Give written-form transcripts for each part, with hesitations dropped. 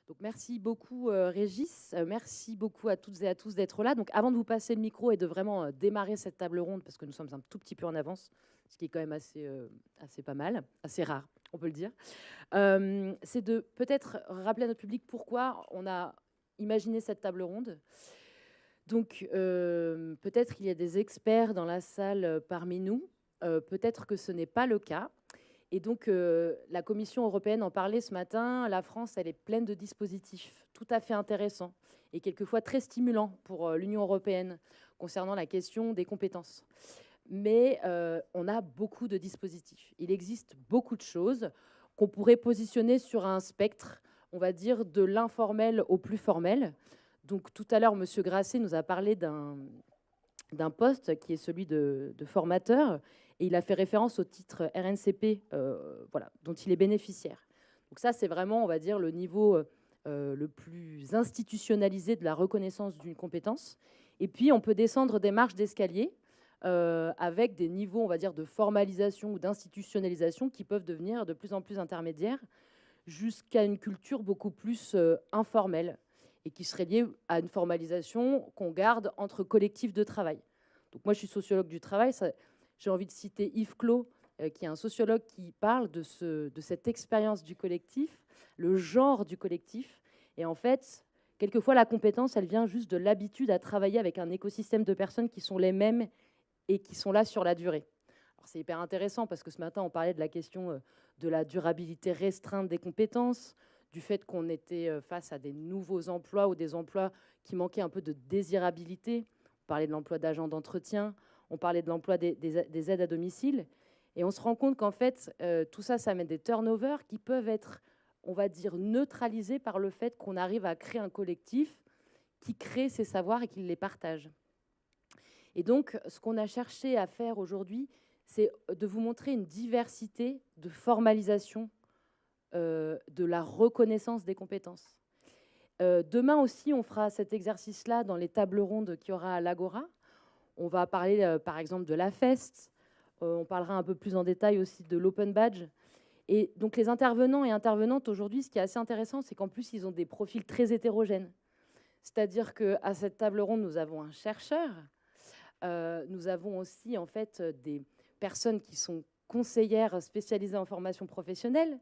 Donc merci beaucoup Régis, merci beaucoup à toutes et à tous d'être là. Donc avant de vous passer le micro et de vraiment démarrer cette table ronde, parce que nous sommes un tout petit peu en avance, ce qui est quand même assez pas mal, assez rare, on peut le dire, c'est de peut-être rappeler à notre public pourquoi on a imaginé cette table ronde. Donc peut-être qu'il y a des experts dans la salle parmi nous, peut-être que ce n'est pas le cas. Et donc, la Commission européenne en parlait ce matin. La France, elle est pleine de dispositifs tout à fait intéressants et quelquefois très stimulants pour l'Union européenne concernant la question des compétences. Mais on a beaucoup de dispositifs. Il existe beaucoup de choses qu'on pourrait positionner sur un spectre, on va dire, de l'informel au plus formel. Donc, tout à l'heure, M. Grasset nous a parlé d'un poste qui est celui de formateur, et il a fait référence au titre RNCP voilà, dont il est bénéficiaire. Donc ça, c'est vraiment, on va dire, le niveau le plus institutionnalisé de la reconnaissance d'une compétence. Et puis, on peut descendre des marches d'escalier avec des niveaux, on va dire, de formalisation ou d'institutionnalisation qui peuvent devenir de plus en plus intermédiaires jusqu'à une culture beaucoup plus informelle et qui serait liée à une formalisation qu'on garde entre collectifs de travail. Donc moi, je suis sociologue du travail. J'ai envie de citer Yves Clos, qui est un sociologue qui parle de cette expérience du collectif, le genre du collectif. Et en fait, quelquefois, la compétence, elle vient juste de l'habitude à travailler avec un écosystème de personnes qui sont les mêmes et qui sont là sur la durée. C'est hyper intéressant parce que ce matin, on parlait de la question de la durabilité restreinte des compétences, du fait qu'on était face à des nouveaux emplois ou des emplois qui manquaient un peu de désirabilité. On parlait de l'emploi d'agents d'entretien, on parlait de l'emploi des aides à domicile. Et on se rend compte qu'en fait, tout ça, ça amène des turnovers qui peuvent être, on va dire, neutralisés par le fait qu'on arrive à créer un collectif qui crée ces savoirs et qui les partage. Et donc, ce qu'on a cherché à faire aujourd'hui, c'est de vous montrer une diversité de formalisation de la reconnaissance des compétences. Demain aussi, on fera cet exercice-là dans les tables rondes qu'il y aura à l'Agora. On va parler, par exemple, de la FEST. On parlera un peu plus en détail aussi de l'Open Badge. Et donc, les intervenants et intervenantes aujourd'hui, ce qui est assez intéressant, c'est qu'en plus, ils ont des profils très hétérogènes. C'est-à-dire qu'à cette table ronde, nous avons un chercheur. Nous avons aussi, en fait, des personnes qui sont conseillères spécialisées en formation professionnelle.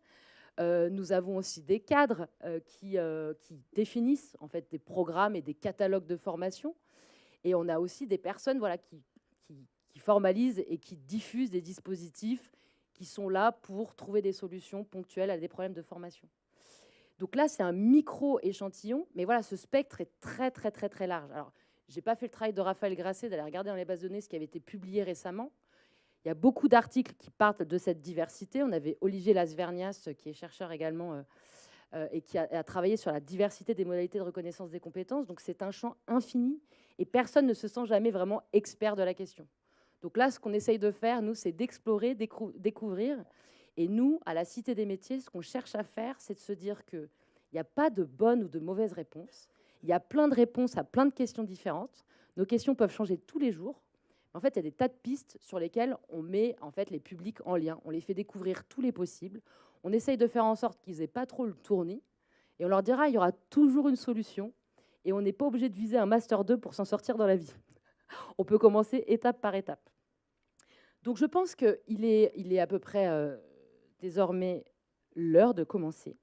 Nous avons aussi des cadres qui définissent en fait des programmes et des catalogues de formation. Et on a aussi des personnes voilà, qui formalisent et qui diffusent des dispositifs qui sont là pour trouver des solutions ponctuelles à des problèmes de formation. Donc là, c'est un micro-échantillon, mais voilà, ce spectre est très, très, très, très large. Alors, je n'ai pas fait le travail de Raphaël Grasset d'aller regarder dans les bases de données ce qui avait été publié récemment. Il y a beaucoup d'articles qui partent de cette diversité. On avait Olivier Lasvernias, qui est chercheur également, et qui a travaillé sur la diversité des modalités de reconnaissance des compétences. Donc c'est un champ infini, et personne ne se sent jamais vraiment expert de la question. Donc là, ce qu'on essaye de faire, nous, c'est d'explorer, découvrir. Et nous, à la Cité des métiers, ce qu'on cherche à faire, c'est de se dire qu'il n'y a pas de bonne ou de mauvaise réponse. Il y a plein de réponses à plein de questions différentes. Nos questions peuvent changer tous les jours. En fait, il y a des tas de pistes sur lesquelles on met en fait, les publics en lien. On les fait découvrir tous les possibles. On essaye de faire en sorte qu'ils n'aient pas trop le tournis. Et on leur dira il y aura toujours une solution. Et on n'est pas obligé de viser un Master 2 pour s'en sortir dans la vie. On peut commencer étape par étape. Donc je pense qu'il est à peu près désormais l'heure de commencer.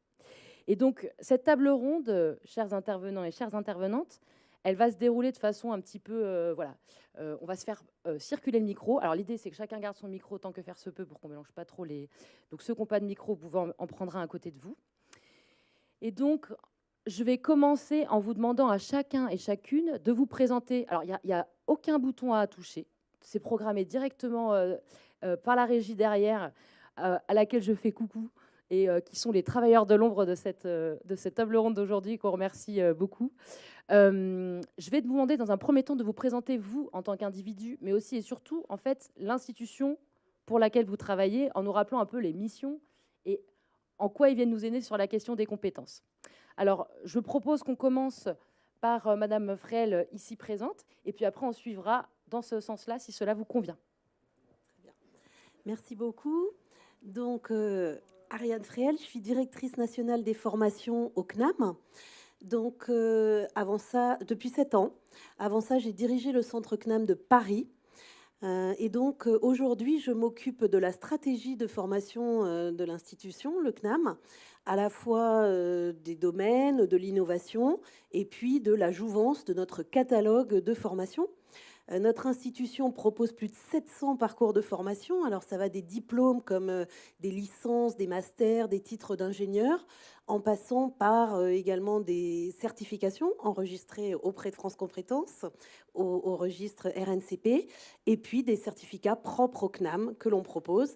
Et donc cette table ronde, chers intervenants et chères intervenantes, elle va se dérouler de façon un petit peu, voilà, on va se faire circuler le micro. Alors l'idée, c'est que chacun garde son micro autant que faire se peut pour qu'on ne mélange pas trop les... Donc ceux qui n'ont pas de micro, vous pouvez en prendre un à côté de vous. Et donc, je vais commencer en vous demandant à chacun et chacune de vous présenter. Alors, il n'y a aucun bouton à toucher. C'est programmé directement par la régie derrière, à laquelle je fais coucou, et qui sont les travailleurs de l'ombre de cette table ronde d'aujourd'hui, qu'on remercie beaucoup. Je vais vous demander dans un premier temps de vous présenter vous en tant qu'individu, mais aussi et surtout en fait l'institution pour laquelle vous travaillez, en nous rappelant un peu les missions et en quoi ils viennent nous aider sur la question des compétences. Alors, je propose qu'on commence par Madame Frel, ici présente, et puis après on suivra dans ce sens-là, si cela vous convient. Très bien. Merci beaucoup. Donc, Ariane Fréhel, je suis directrice nationale des formations au CNAM. Donc, avant ça, depuis 7 ans. Avant ça, j'ai dirigé le centre CNAM de Paris. Et donc, aujourd'hui, je m'occupe de la stratégie de formation de l'institution, le CNAM, à la fois des domaines, de l'innovation, et puis de la jouvence de notre catalogue de formation. Notre institution propose plus de 700 parcours de formation. Alors, ça va des diplômes comme des licences, des masters, des titres d'ingénieur, en passant par également des certifications enregistrées auprès de France Compétences, au registre RNCP, et puis des certificats propres au CNAM que l'on propose,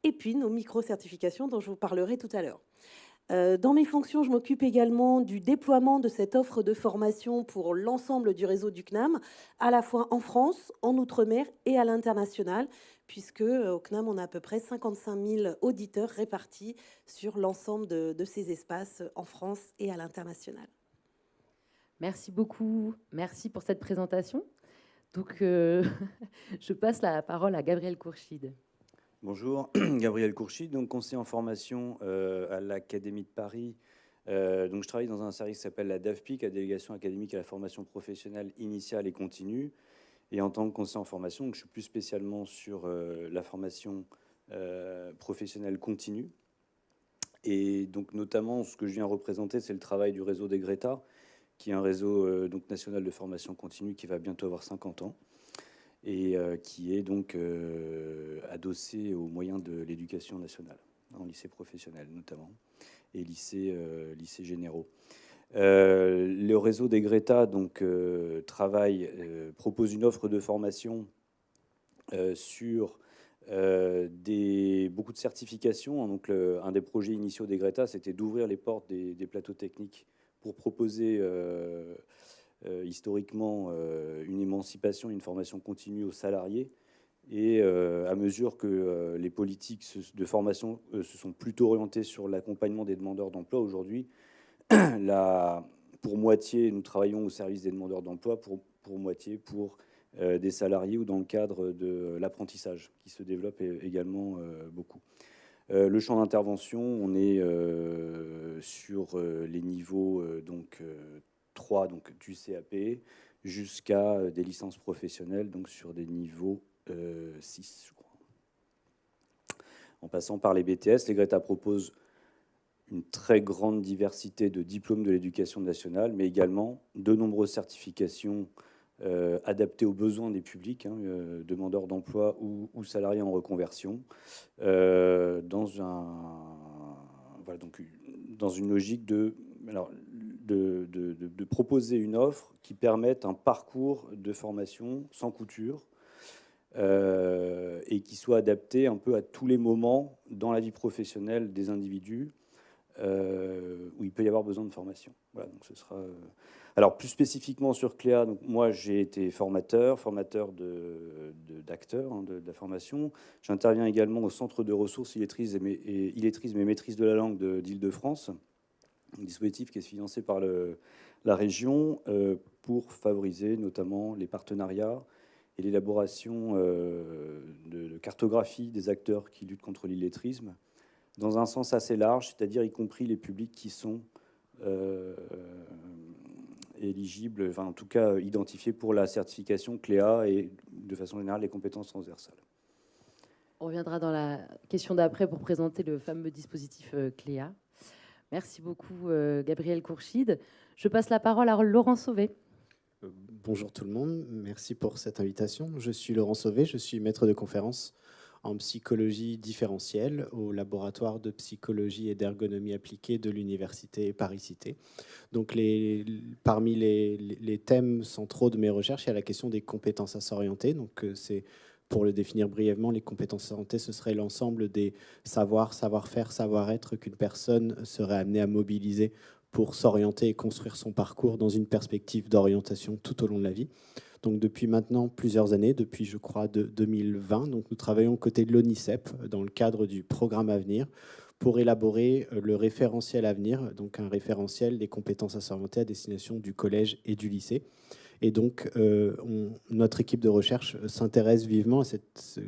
et puis nos micro-certifications dont je vous parlerai tout à l'heure. Dans mes fonctions, je m'occupe également du déploiement de cette offre de formation pour l'ensemble du réseau du CNAM, à la fois en France, en Outre-mer et à l'international, puisque au CNAM, on a à peu près 55 000 auditeurs répartis sur l'ensemble de ces espaces en France et à l'international. Merci beaucoup. Merci pour cette présentation. Donc, je passe la parole à Gabriel Courchide. Bonjour, Gabriel Courchide, donc conseiller en formation à l'Académie de Paris. Donc je travaille dans un service qui s'appelle la DAFPIC, la délégation académique à la formation professionnelle initiale et continue. Et en tant que conseiller en formation, donc je suis plus spécialement sur la formation professionnelle continue. Et donc notamment, ce que je viens représenter, c'est le travail du réseau des Greta, qui est un réseau donc national de formation continue qui va bientôt avoir 50 ans. Et qui est donc adossé aux moyens de l'éducation nationale, en lycée professionnel notamment, et lycée généraux. Le réseau des Greta donc, propose une offre de formation sur beaucoup de certifications. Donc, un des projets initiaux des Greta, c'était d'ouvrir les portes des plateaux techniques pour proposer historiquement une émancipation, une formation continue aux salariés. Et à mesure que les politiques de formation se sont plutôt orientées sur l'accompagnement des demandeurs d'emploi aujourd'hui, pour moitié, nous travaillons au service des demandeurs d'emploi, pour moitié pour des salariés ou dans le cadre de l'apprentissage, qui se développe également beaucoup. Le champ d'intervention, on est sur les niveaux 3 donc, du CAP jusqu'à des licences professionnelles, donc sur des niveaux 6, je crois. En passant par les BTS, les Greta proposent une très grande diversité de diplômes de l'éducation nationale, mais également de nombreuses certifications adaptées aux besoins des publics, demandeurs d'emploi ou salariés en reconversion, dans une logique de proposer une offre qui permette un parcours de formation sans couture et qui soit adapté un peu à tous les moments dans la vie professionnelle des individus où il peut y avoir besoin de formation. Voilà, donc ce sera... Alors, plus spécifiquement sur Cléa, donc moi, j'ai été formateur d'acteurs de la formation. J'interviens également au Centre de ressources illetrisme et maîtrise de la langue d'Île-de-France, un dispositif qui est financé par la région pour favoriser notamment les partenariats et l'élaboration de cartographie des acteurs qui luttent contre l'illettrisme, dans un sens assez large, c'est-à-dire y compris les publics qui sont éligibles, enfin en tout cas identifiés pour la certification Cléa et de façon générale les compétences transversales. On reviendra dans la question d'après pour présenter le fameux dispositif Cléa. Merci beaucoup Gabriel Courchide. Je passe la parole à Laurent Sauvé. Bonjour tout le monde, merci pour cette invitation. Je suis Laurent Sauvé, je suis maître de conférence en psychologie différentielle au laboratoire de psychologie et d'ergonomie appliquée de l'université Paris-Cité. Donc parmi les thèmes centraux de mes recherches, il y a la question des compétences à s'orienter. Donc c'est, pour le définir brièvement, les compétences à s'orienter, ce serait l'ensemble des savoirs, savoir-faire, savoir-être qu'une personne serait amenée à mobiliser pour s'orienter et construire son parcours dans une perspective d'orientation tout au long de la vie. Donc depuis maintenant plusieurs années, depuis je crois 2020, donc nous travaillons aux côtés de l'ONICEP dans le cadre du programme Avenir pour élaborer le référentiel Avenir, donc un référentiel des compétences à s'orienter à destination du collège et du lycée. Et donc, notre équipe de recherche s'intéresse vivement à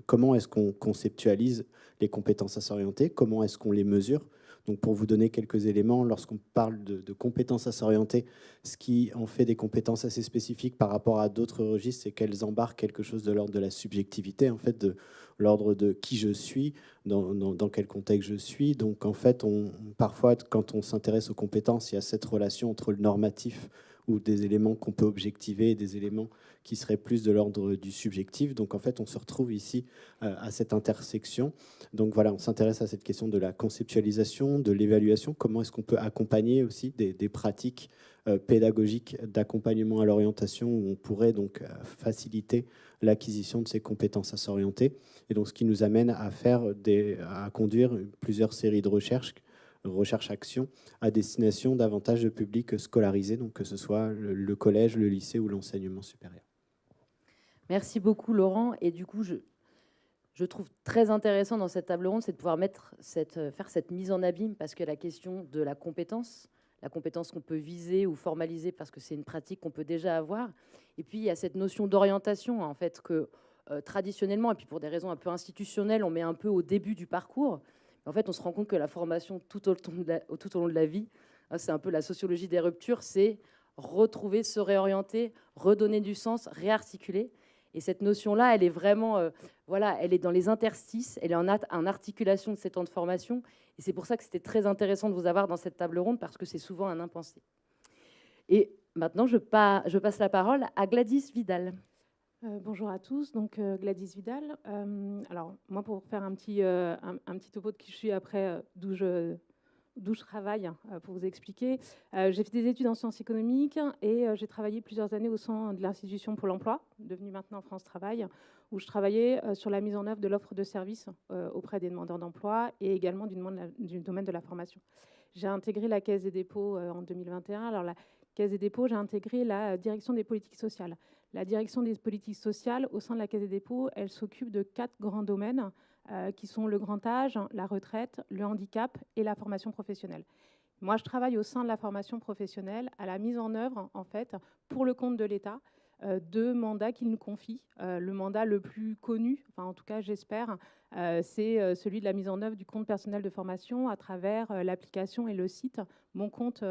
comment est-ce qu'on conceptualise les compétences à s'orienter, comment est-ce qu'on les mesure. Donc, pour vous donner quelques éléments, lorsqu'on parle de compétences à s'orienter, ce qui en fait des compétences assez spécifiques par rapport à d'autres registres, c'est qu'elles embarquent quelque chose de l'ordre de la subjectivité, en fait, de l'ordre de qui je suis, dans quel contexte je suis. Donc, en fait, parfois, quand on s'intéresse aux compétences, il y a cette relation entre le normatif ou des éléments qu'on peut objectiver et des éléments qui seraient plus de l'ordre du subjectif. Donc, en fait, on se retrouve ici à cette intersection. Donc, voilà, on s'intéresse à cette question de la conceptualisation, de l'évaluation. Comment est-ce qu'on peut accompagner aussi des pratiques pédagogiques d'accompagnement à l'orientation où on pourrait donc faciliter l'acquisition de ces compétences à s'orienter. Et donc, ce qui nous amène à conduire plusieurs séries de recherche-action à destination davantage de publics scolarisés, donc que ce soit le collège, le lycée ou l'enseignement supérieur. Merci beaucoup, Laurent. Et du coup, je trouve très intéressant dans cette table ronde, c'est de pouvoir faire cette mise en abîme, parce que la question de la compétence qu'on peut viser ou formaliser, parce que c'est une pratique qu'on peut déjà avoir. Et puis, il y a cette notion d'orientation, en fait, que traditionnellement, et puis pour des raisons un peu institutionnelles, on met un peu au début du parcours. En fait, on se rend compte que la formation tout au long de la vie, c'est un peu la sociologie des ruptures, c'est retrouver, se réorienter, redonner du sens, réarticuler. Et cette notion-là, elle est vraiment, elle est dans les interstices, elle est en articulation de ces temps de formation. Et c'est pour ça que c'était très intéressant de vous avoir dans cette table ronde, parce que c'est souvent un impensé. Et maintenant, je passe la parole à Gladys Vidal. Bonjour à tous, donc Gladys Vidal. Alors moi, pour faire un petit topo de qui je suis après, d'où je travaille, pour vous expliquer. J'ai fait des études en sciences économiques et j'ai travaillé plusieurs années au sein de l'Institution Pôle emploi, devenue maintenant France Travail, où je travaillais sur la mise en œuvre de l'offre de services auprès des demandeurs d'emploi et également du domaine de la formation. J'ai intégré la Caisse des dépôts en 2021. Alors la Caisse des dépôts, j'ai intégré la direction des politiques sociales. La direction des politiques sociales, au sein de la Caisse des dépôts, elle s'occupe de 4 grands domaines qui sont le grand âge, la retraite, le handicap et la formation professionnelle. Moi, je travaille au sein de la formation professionnelle à la mise en œuvre, en fait, pour le compte de l'État, de mandats qu'il nous confie. Le mandat le plus connu, enfin en tout cas j'espère, c'est celui de la mise en œuvre du compte personnel de formation à travers l'application et le site Mon compte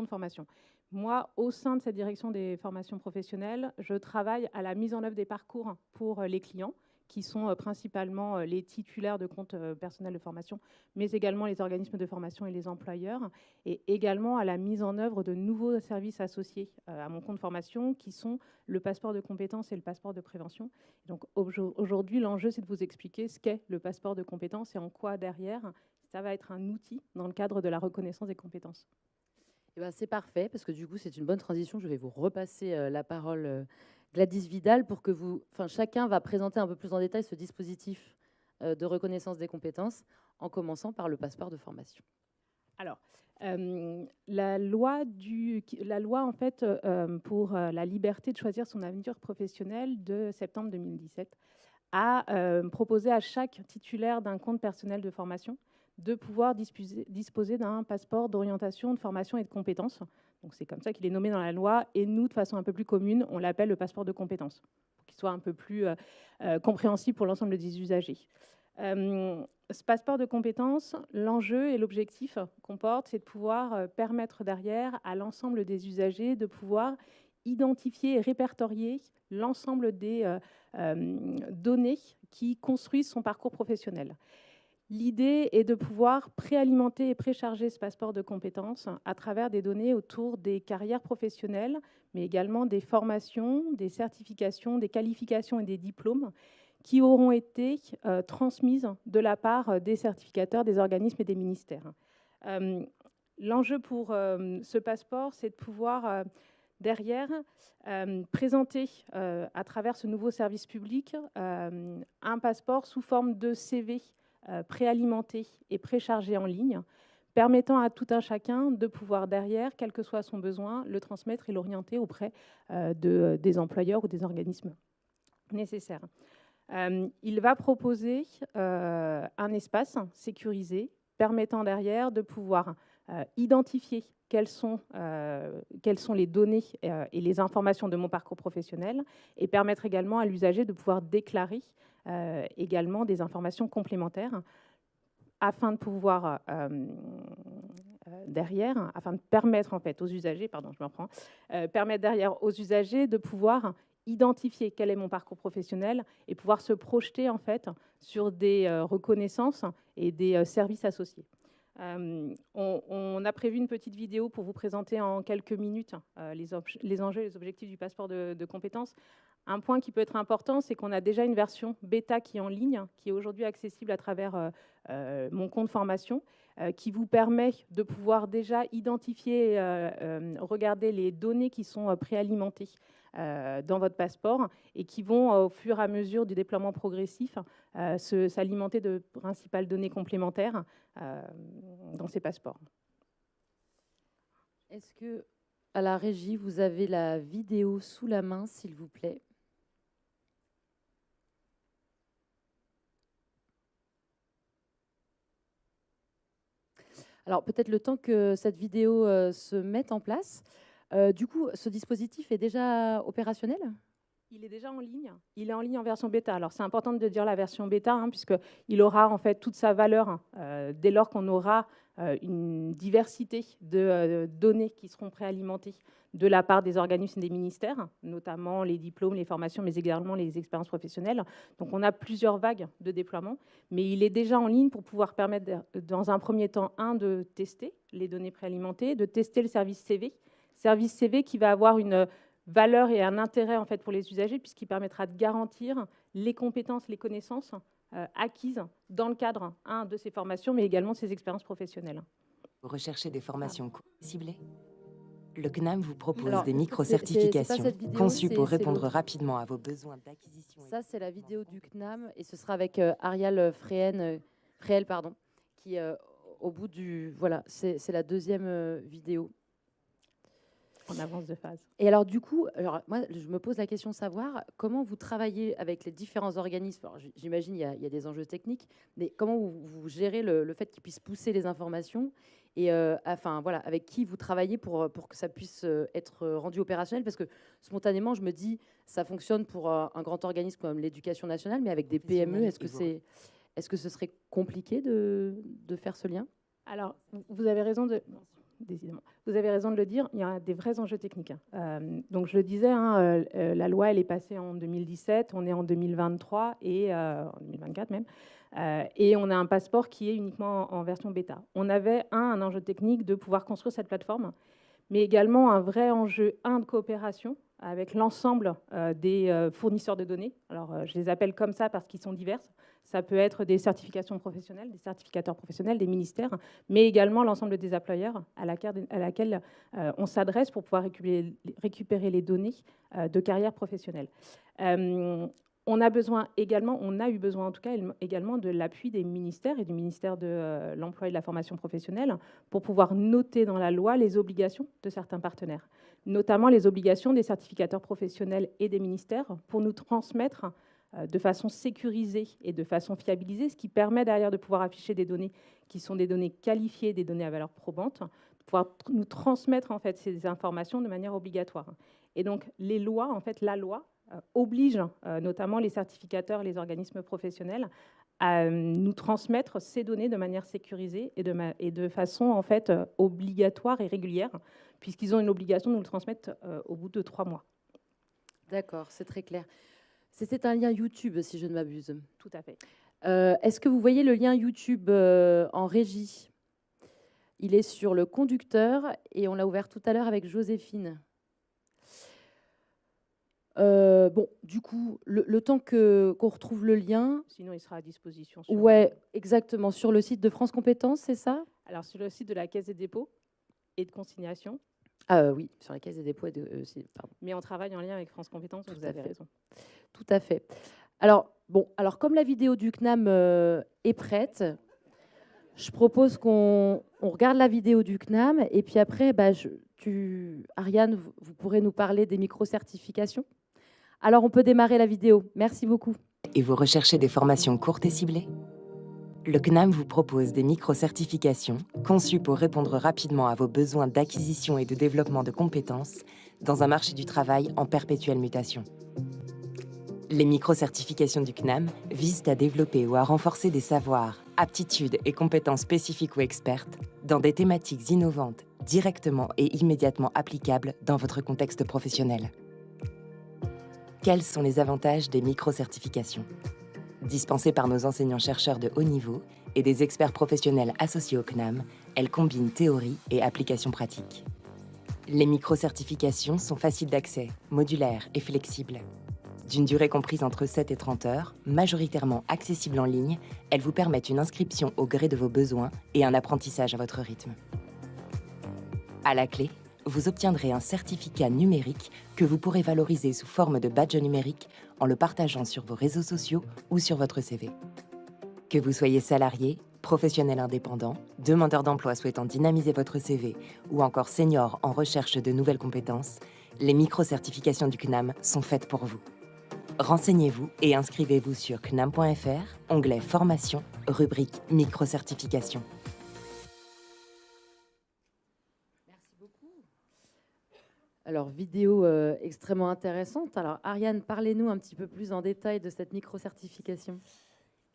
formation. Moi, au sein de cette direction des formations professionnelles, je travaille à la mise en œuvre des parcours pour les clients, qui sont principalement les titulaires de comptes personnels de formation, mais également les organismes de formation et les employeurs, et également à la mise en œuvre de nouveaux services associés à mon compte formation, qui sont le passeport de compétences et le passeport de prévention. Donc aujourd'hui, l'enjeu, c'est de vous expliquer ce qu'est le passeport de compétences et en quoi, derrière, ça va être un outil dans le cadre de la reconnaissance des compétences. Eh ben, c'est parfait, parce que du coup, c'est une bonne transition. Je vais vous repasser la parole, Gladys Vidal, pour que chacun va présenter un peu plus en détail ce dispositif de reconnaissance des compétences, en commençant par le passeport de formation. Alors, la loi en fait, pour la liberté de choisir son avenir professionnel de septembre 2017 a proposé à chaque titulaire d'un compte personnel de formation de pouvoir disposer d'un passeport d'orientation, de formation et de compétences. Donc c'est comme ça qu'il est nommé dans la loi, et nous, de façon un peu plus commune, on l'appelle le passeport de compétences, pour qu'il soit un peu plus compréhensible pour l'ensemble des usagers. Ce passeport de compétences, l'enjeu et l'objectif qu'on porte, c'est de pouvoir permettre derrière à l'ensemble des usagers de pouvoir identifier et répertorier l'ensemble des données qui construisent son parcours professionnel. L'idée est de pouvoir préalimenter et précharger ce passeport de compétences à travers des données autour des carrières professionnelles, mais également des formations, des certifications, des qualifications et des diplômes qui auront été transmises de la part des certificateurs, des organismes et des ministères. L'enjeu pour ce passeport, c'est de pouvoir derrière présenter à travers ce nouveau service public un passeport sous forme de CV préalimenté et préchargé en ligne, permettant à tout un chacun de pouvoir derrière, quel que soit son besoin, le transmettre et l'orienter auprès des employeurs ou des organismes nécessaires. Il va proposer un espace sécurisé permettant derrière de pouvoir identifier quelles sont les données et les informations de mon parcours professionnel, et permettre également à l'usager de pouvoir déclarer également des informations complémentaires afin de pouvoir derrière, afin de permettre en fait aux usagers, permettre derrière aux usagers de pouvoir identifier quel est mon parcours professionnel et pouvoir se projeter en fait sur des reconnaissances et des services associés. On a prévu une petite vidéo pour vous présenter en quelques minutes les enjeux et les objectifs du passeport de compétences. Un point qui peut être important, c'est qu'on a déjà une version bêta qui est en ligne, qui est aujourd'hui accessible à travers mon compte formation, qui vous permet de pouvoir déjà identifier, regarder les données qui sont préalimentées dans votre passeport et qui vont, au fur et à mesure du déploiement progressif, s'alimenter de principales données complémentaires dans ces passeports. Est-ce que, à la régie, vous avez la vidéo sous la main, s'il vous plaît? Alors, peut-être le temps que cette vidéo se mette en place. Du coup, ce dispositif est déjà opérationnel? Il est déjà en ligne. Il est en ligne en version bêta. Alors, c'est important de dire la version bêta, puisqu'il aura en fait toute sa valeur dès lors qu'on aura une diversité de données qui seront préalimentées de la part des organismes et des ministères, notamment les diplômes, les formations, mais également les expériences professionnelles. Donc, on a plusieurs vagues de déploiement, mais il est déjà en ligne pour pouvoir permettre, dans un premier temps, de tester les données préalimentées, de tester le service CV qui va avoir une valeur et un intérêt en fait pour les usagers, puisqu'il permettra de garantir les compétences, les connaissances acquises dans le cadre de ces formations, mais également de ces expériences professionnelles. Vous recherchez des formations ciblées? Le CNAM vous propose des micro-certifications conçues pour répondre rapidement à vos besoins d'acquisition. Ça, c'est la vidéo du CNAM, et ce sera avec Ariel Fréhel, qui, au bout du... Voilà, c'est la deuxième vidéo. En avance de phase. Et alors, du coup, moi, je me pose la question de savoir comment vous travaillez avec les différents organismes. J'imagine qu'il y a des enjeux techniques, mais comment vous gérez le fait qu'ils puissent pousser les informations et voilà, avec qui vous travaillez pour que ça puisse être rendu opérationnel? Parce que spontanément, je me dis, ça fonctionne pour un grand organisme comme l'Éducation nationale, mais avec des PME, est-ce que ce serait compliqué de faire ce lien? Alors, vous avez raison de... Décidément. Vous avez raison de le dire, il y a des vrais enjeux techniques. Donc je le disais, la loi elle est passée en 2017, on est en 2023 et en 2024 même, et on a un passeport qui est uniquement en version bêta. On avait un enjeu technique de pouvoir construire cette plateforme, mais également un vrai enjeu de coopération avec l'ensemble des fournisseurs de données. Alors je les appelle comme ça parce qu'ils sont divers. Ça peut être des certifications professionnelles, des certificateurs professionnels, des ministères, mais également l'ensemble des employeurs à laquelle on s'adresse pour pouvoir récupérer les données de carrière professionnelle. On a eu besoin en tout cas également de l'appui des ministères et du ministère de l'Emploi et de la Formation professionnelle pour pouvoir noter dans la loi les obligations de certains partenaires, notamment les obligations des certificateurs professionnels et des ministères pour nous transmettre de façon sécurisée et de façon fiabilisée, ce qui permet derrière de pouvoir afficher des données qui sont des données qualifiées, des données à valeur probante, de pouvoir nous transmettre en fait ces informations de manière obligatoire. Et donc les lois, en fait la loi oblige notamment les certificateurs et les organismes professionnels à nous transmettre ces données de manière sécurisée et de façon en fait obligatoire et régulière, puisqu'ils ont une obligation de nous le transmettre au bout de 3 mois. D'accord, c'est très clair. C'était un lien YouTube, si je ne m'abuse. Tout à fait. Est-ce que vous voyez le lien YouTube en régie? Il est sur le conducteur et on l'a ouvert tout à l'heure avec Joséphine. Bon, du coup, le temps qu'on retrouve le lien... Sinon, il sera à disposition. Oui, exactement. Sur le site de France Compétences, c'est ça? Alors, sur le site de la Caisse des dépôts et de consignation. Oui, sur la Caisse des dépôts et de... Mais on travaille en lien avec France Compétences, vous avez raison. Tout à fait. Alors, comme la vidéo du CNAM est prête, je propose qu'on regarde la vidéo du CNAM et puis après, Ariane, vous pourrez nous parler des micro-certifications. Alors, on peut démarrer la vidéo. Merci beaucoup. Et vous recherchez des formations courtes et ciblées? Le CNAM vous propose des micro-certifications conçues pour répondre rapidement à vos besoins d'acquisition et de développement de compétences dans un marché du travail en perpétuelle mutation. Les micro-certifications du CNAM visent à développer ou à renforcer des savoirs, aptitudes et compétences spécifiques ou expertes dans des thématiques innovantes, directement et immédiatement applicables dans votre contexte professionnel. Quels sont les avantages des micro-certifications ? Dispensées par nos enseignants-chercheurs de haut niveau et des experts professionnels associés au CNAM, elles combinent théorie et application pratique. Les micro-certifications sont faciles d'accès, modulaires et flexibles. D'une durée comprise entre 7 et 30 heures, majoritairement accessibles en ligne, elles vous permettent une inscription au gré de vos besoins et un apprentissage à votre rythme. À la clé, vous obtiendrez un certificat numérique que vous pourrez valoriser sous forme de badge numérique en le partageant sur vos réseaux sociaux ou sur votre CV. Que vous soyez salarié, professionnel indépendant, demandeur d'emploi souhaitant dynamiser votre CV ou encore senior en recherche de nouvelles compétences, les micro-certifications du CNAM sont faites pour vous. Renseignez-vous et inscrivez-vous sur cnam.fr, onglet Formation, rubrique Micro-certification. Merci beaucoup. Alors, vidéo extrêmement intéressante. Alors, Ariane, parlez-nous un petit peu plus en détail de cette micro-certification.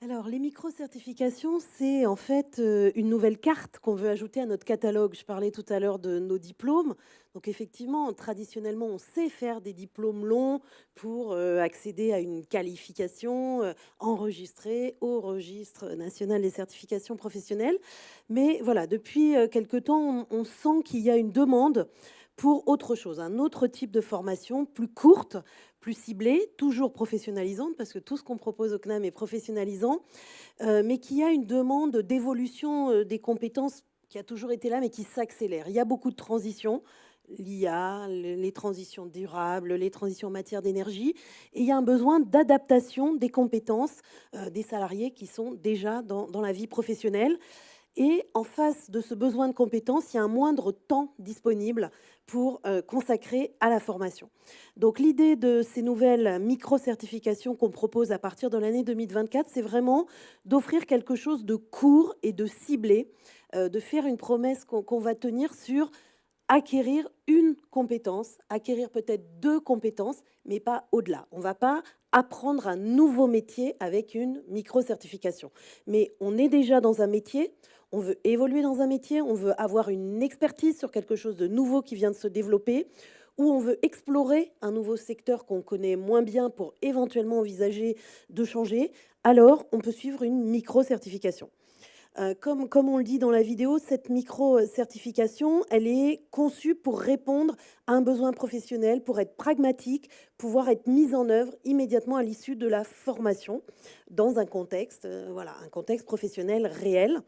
Alors, les micro-certifications, c'est en fait une nouvelle carte qu'on veut ajouter à notre catalogue. Je parlais tout à l'heure de nos diplômes. Donc, effectivement, traditionnellement, on sait faire des diplômes longs pour accéder à une qualification enregistrée au registre national des certifications professionnelles. Mais voilà, depuis quelque temps, on sent qu'il y a une demande pour autre chose, un autre type de formation plus courte, plus ciblée, toujours professionnalisante, parce que tout ce qu'on propose au CNAM est professionnalisant, mais qui a une demande d'évolution des compétences qui a toujours été là, mais qui s'accélère. Il y a beaucoup de transitions, l'IA, les transitions durables, les transitions en matière d'énergie, et il y a un besoin d'adaptation des compétences des salariés qui sont déjà dans la vie professionnelle. Et en face de ce besoin de compétences, il y a un moindre temps disponible pour consacrer à la formation. Donc l'idée de ces nouvelles micro-certifications qu'on propose à partir de l'année 2024, c'est vraiment d'offrir quelque chose de court et de ciblé, de faire une promesse qu'on va tenir sur acquérir une compétence, acquérir peut-être 2 compétences, mais pas au-delà. On ne va pas apprendre un nouveau métier avec une micro-certification. Mais on est déjà dans un métier, on veut évoluer dans un métier, on veut avoir une expertise sur quelque chose de nouveau qui vient de se développer, ou on veut explorer un nouveau secteur qu'on connaît moins bien pour éventuellement envisager de changer, alors on peut suivre une micro-certification. Comme on le dit dans la vidéo, cette micro-certification, elle est conçue pour répondre à un besoin professionnel, pour être pragmatique, pouvoir être mise en œuvre immédiatement à l'issue de la formation dans un contexte, un contexte professionnel réel.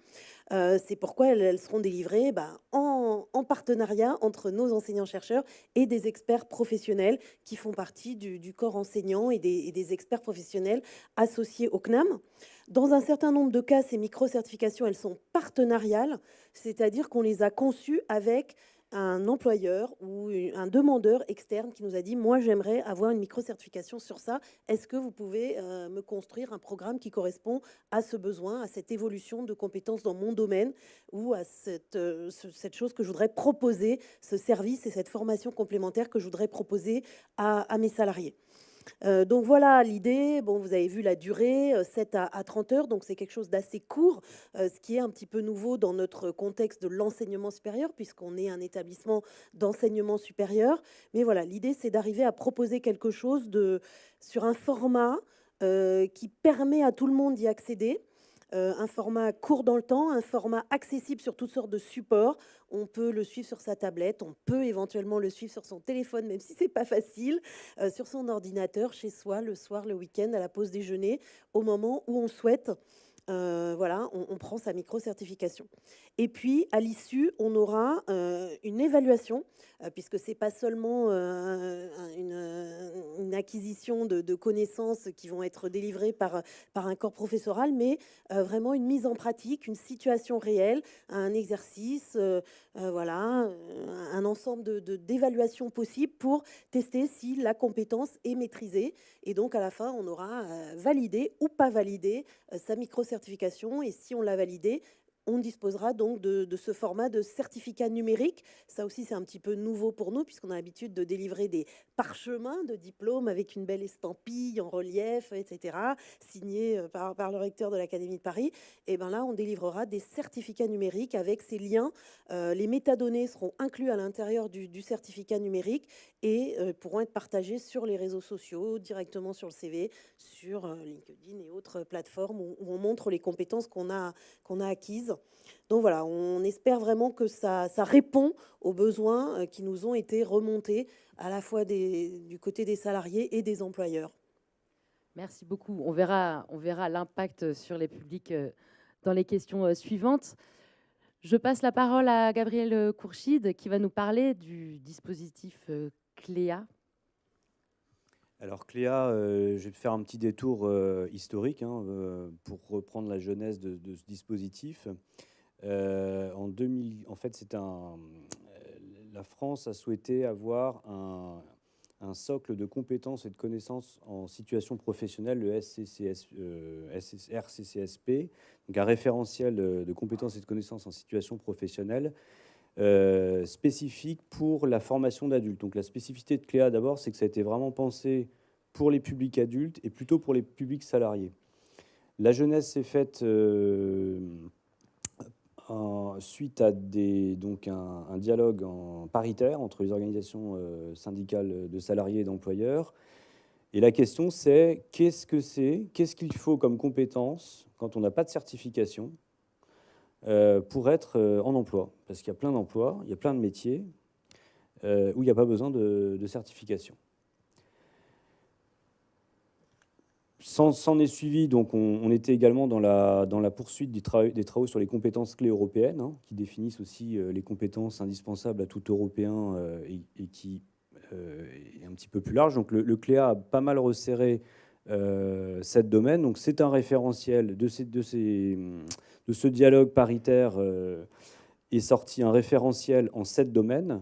C'est pourquoi elles seront délivrées en partenariat entre nos enseignants-chercheurs et des experts professionnels qui font partie du corps enseignant et des experts professionnels associés au CNAM. Dans un certain nombre de cas, ces micro-certifications, elles sont partenariales, c'est-à-dire qu'on les a conçues avec un employeur ou un demandeur externe qui nous a dit « Moi, j'aimerais avoir une micro-certification sur ça. Est-ce que vous pouvez me construire un programme qui correspond à ce besoin, à cette évolution de compétences dans mon domaine ou à cette chose que je voudrais proposer, ce service et cette formation complémentaire que je voudrais proposer à mes salariés ?» Donc voilà l'idée. Bon, vous avez vu la durée, 7 à 30 heures, donc c'est quelque chose d'assez court, ce qui est un petit peu nouveau dans notre contexte de l'enseignement supérieur, puisqu'on est un établissement d'enseignement supérieur. Mais voilà, l'idée, c'est d'arriver à proposer quelque chose sur un format qui permet à tout le monde d'y accéder. Un format court dans le temps, un format accessible sur toutes sortes de supports. On peut le suivre sur sa tablette, on peut éventuellement le suivre sur son téléphone, même si c'est pas facile, sur son ordinateur, chez soi, le soir, le week-end, à la pause déjeuner, au moment où on souhaite. On prend sa micro-certification. Et puis, à l'issue, on aura une évaluation, puisque ce n'est pas seulement une acquisition de connaissances qui vont être délivrées par un corps professoral, mais vraiment une mise en pratique, une situation réelle, un exercice, un ensemble d'évaluations possibles pour tester si la compétence est maîtrisée. Et donc, à la fin, on aura validé ou pas validé sa micro-certification certification, et si on l'a validé, on disposera donc de ce format de certificat numérique. Ça aussi, c'est un petit peu nouveau pour nous, puisqu'on a l'habitude de délivrer des parchemins de diplômes avec une belle estampille en relief, etc., signés par le recteur de l'Académie de Paris. Et bien là, on délivrera des certificats numériques avec ces liens. Les métadonnées seront inclus à l'intérieur du certificat numérique et pourront être partagés sur les réseaux sociaux, directement sur le CV, sur LinkedIn et autres plateformes où on montre les compétences qu'on a acquises. Donc voilà, on espère vraiment que ça répond aux besoins qui nous ont été remontés à la fois du côté des salariés et des employeurs. Merci beaucoup. On verra l'impact sur les publics dans les questions suivantes. Je passe la parole à Gabriel Courchide qui va nous parler du dispositif CLEA. Alors Cléa, je vais faire un petit détour historique pour reprendre la genèse de ce dispositif. En fait, la France a souhaité avoir un socle de compétences et de connaissances en situation professionnelle, le RCCSP, donc un référentiel de compétences et de connaissances en situation professionnelle spécifique pour la formation d'adultes. Donc la spécificité de Cléa, d'abord, c'est que ça a été vraiment pensé pour les publics adultes et plutôt pour les publics salariés. La jeunesse s'est faite suite à un dialogue paritaire entre les organisations syndicales de salariés et d'employeurs. Et la question, c'est qu'est-ce qu'il faut comme compétence quand on n'a pas de certification pour être en emploi? Parce qu'il y a plein d'emplois, il y a plein de métiers où il n'y a pas besoin de certification. S'en est suivi, donc on était également dans la poursuite des travaux sur les compétences clés européennes, qui définissent aussi les compétences indispensables à tout Européen et qui est un petit peu plus large. Donc le CLEA a pas mal resserré cette domaine. Donc c'est un référentiel de ce dialogue paritaire est sorti un référentiel en 7 domaines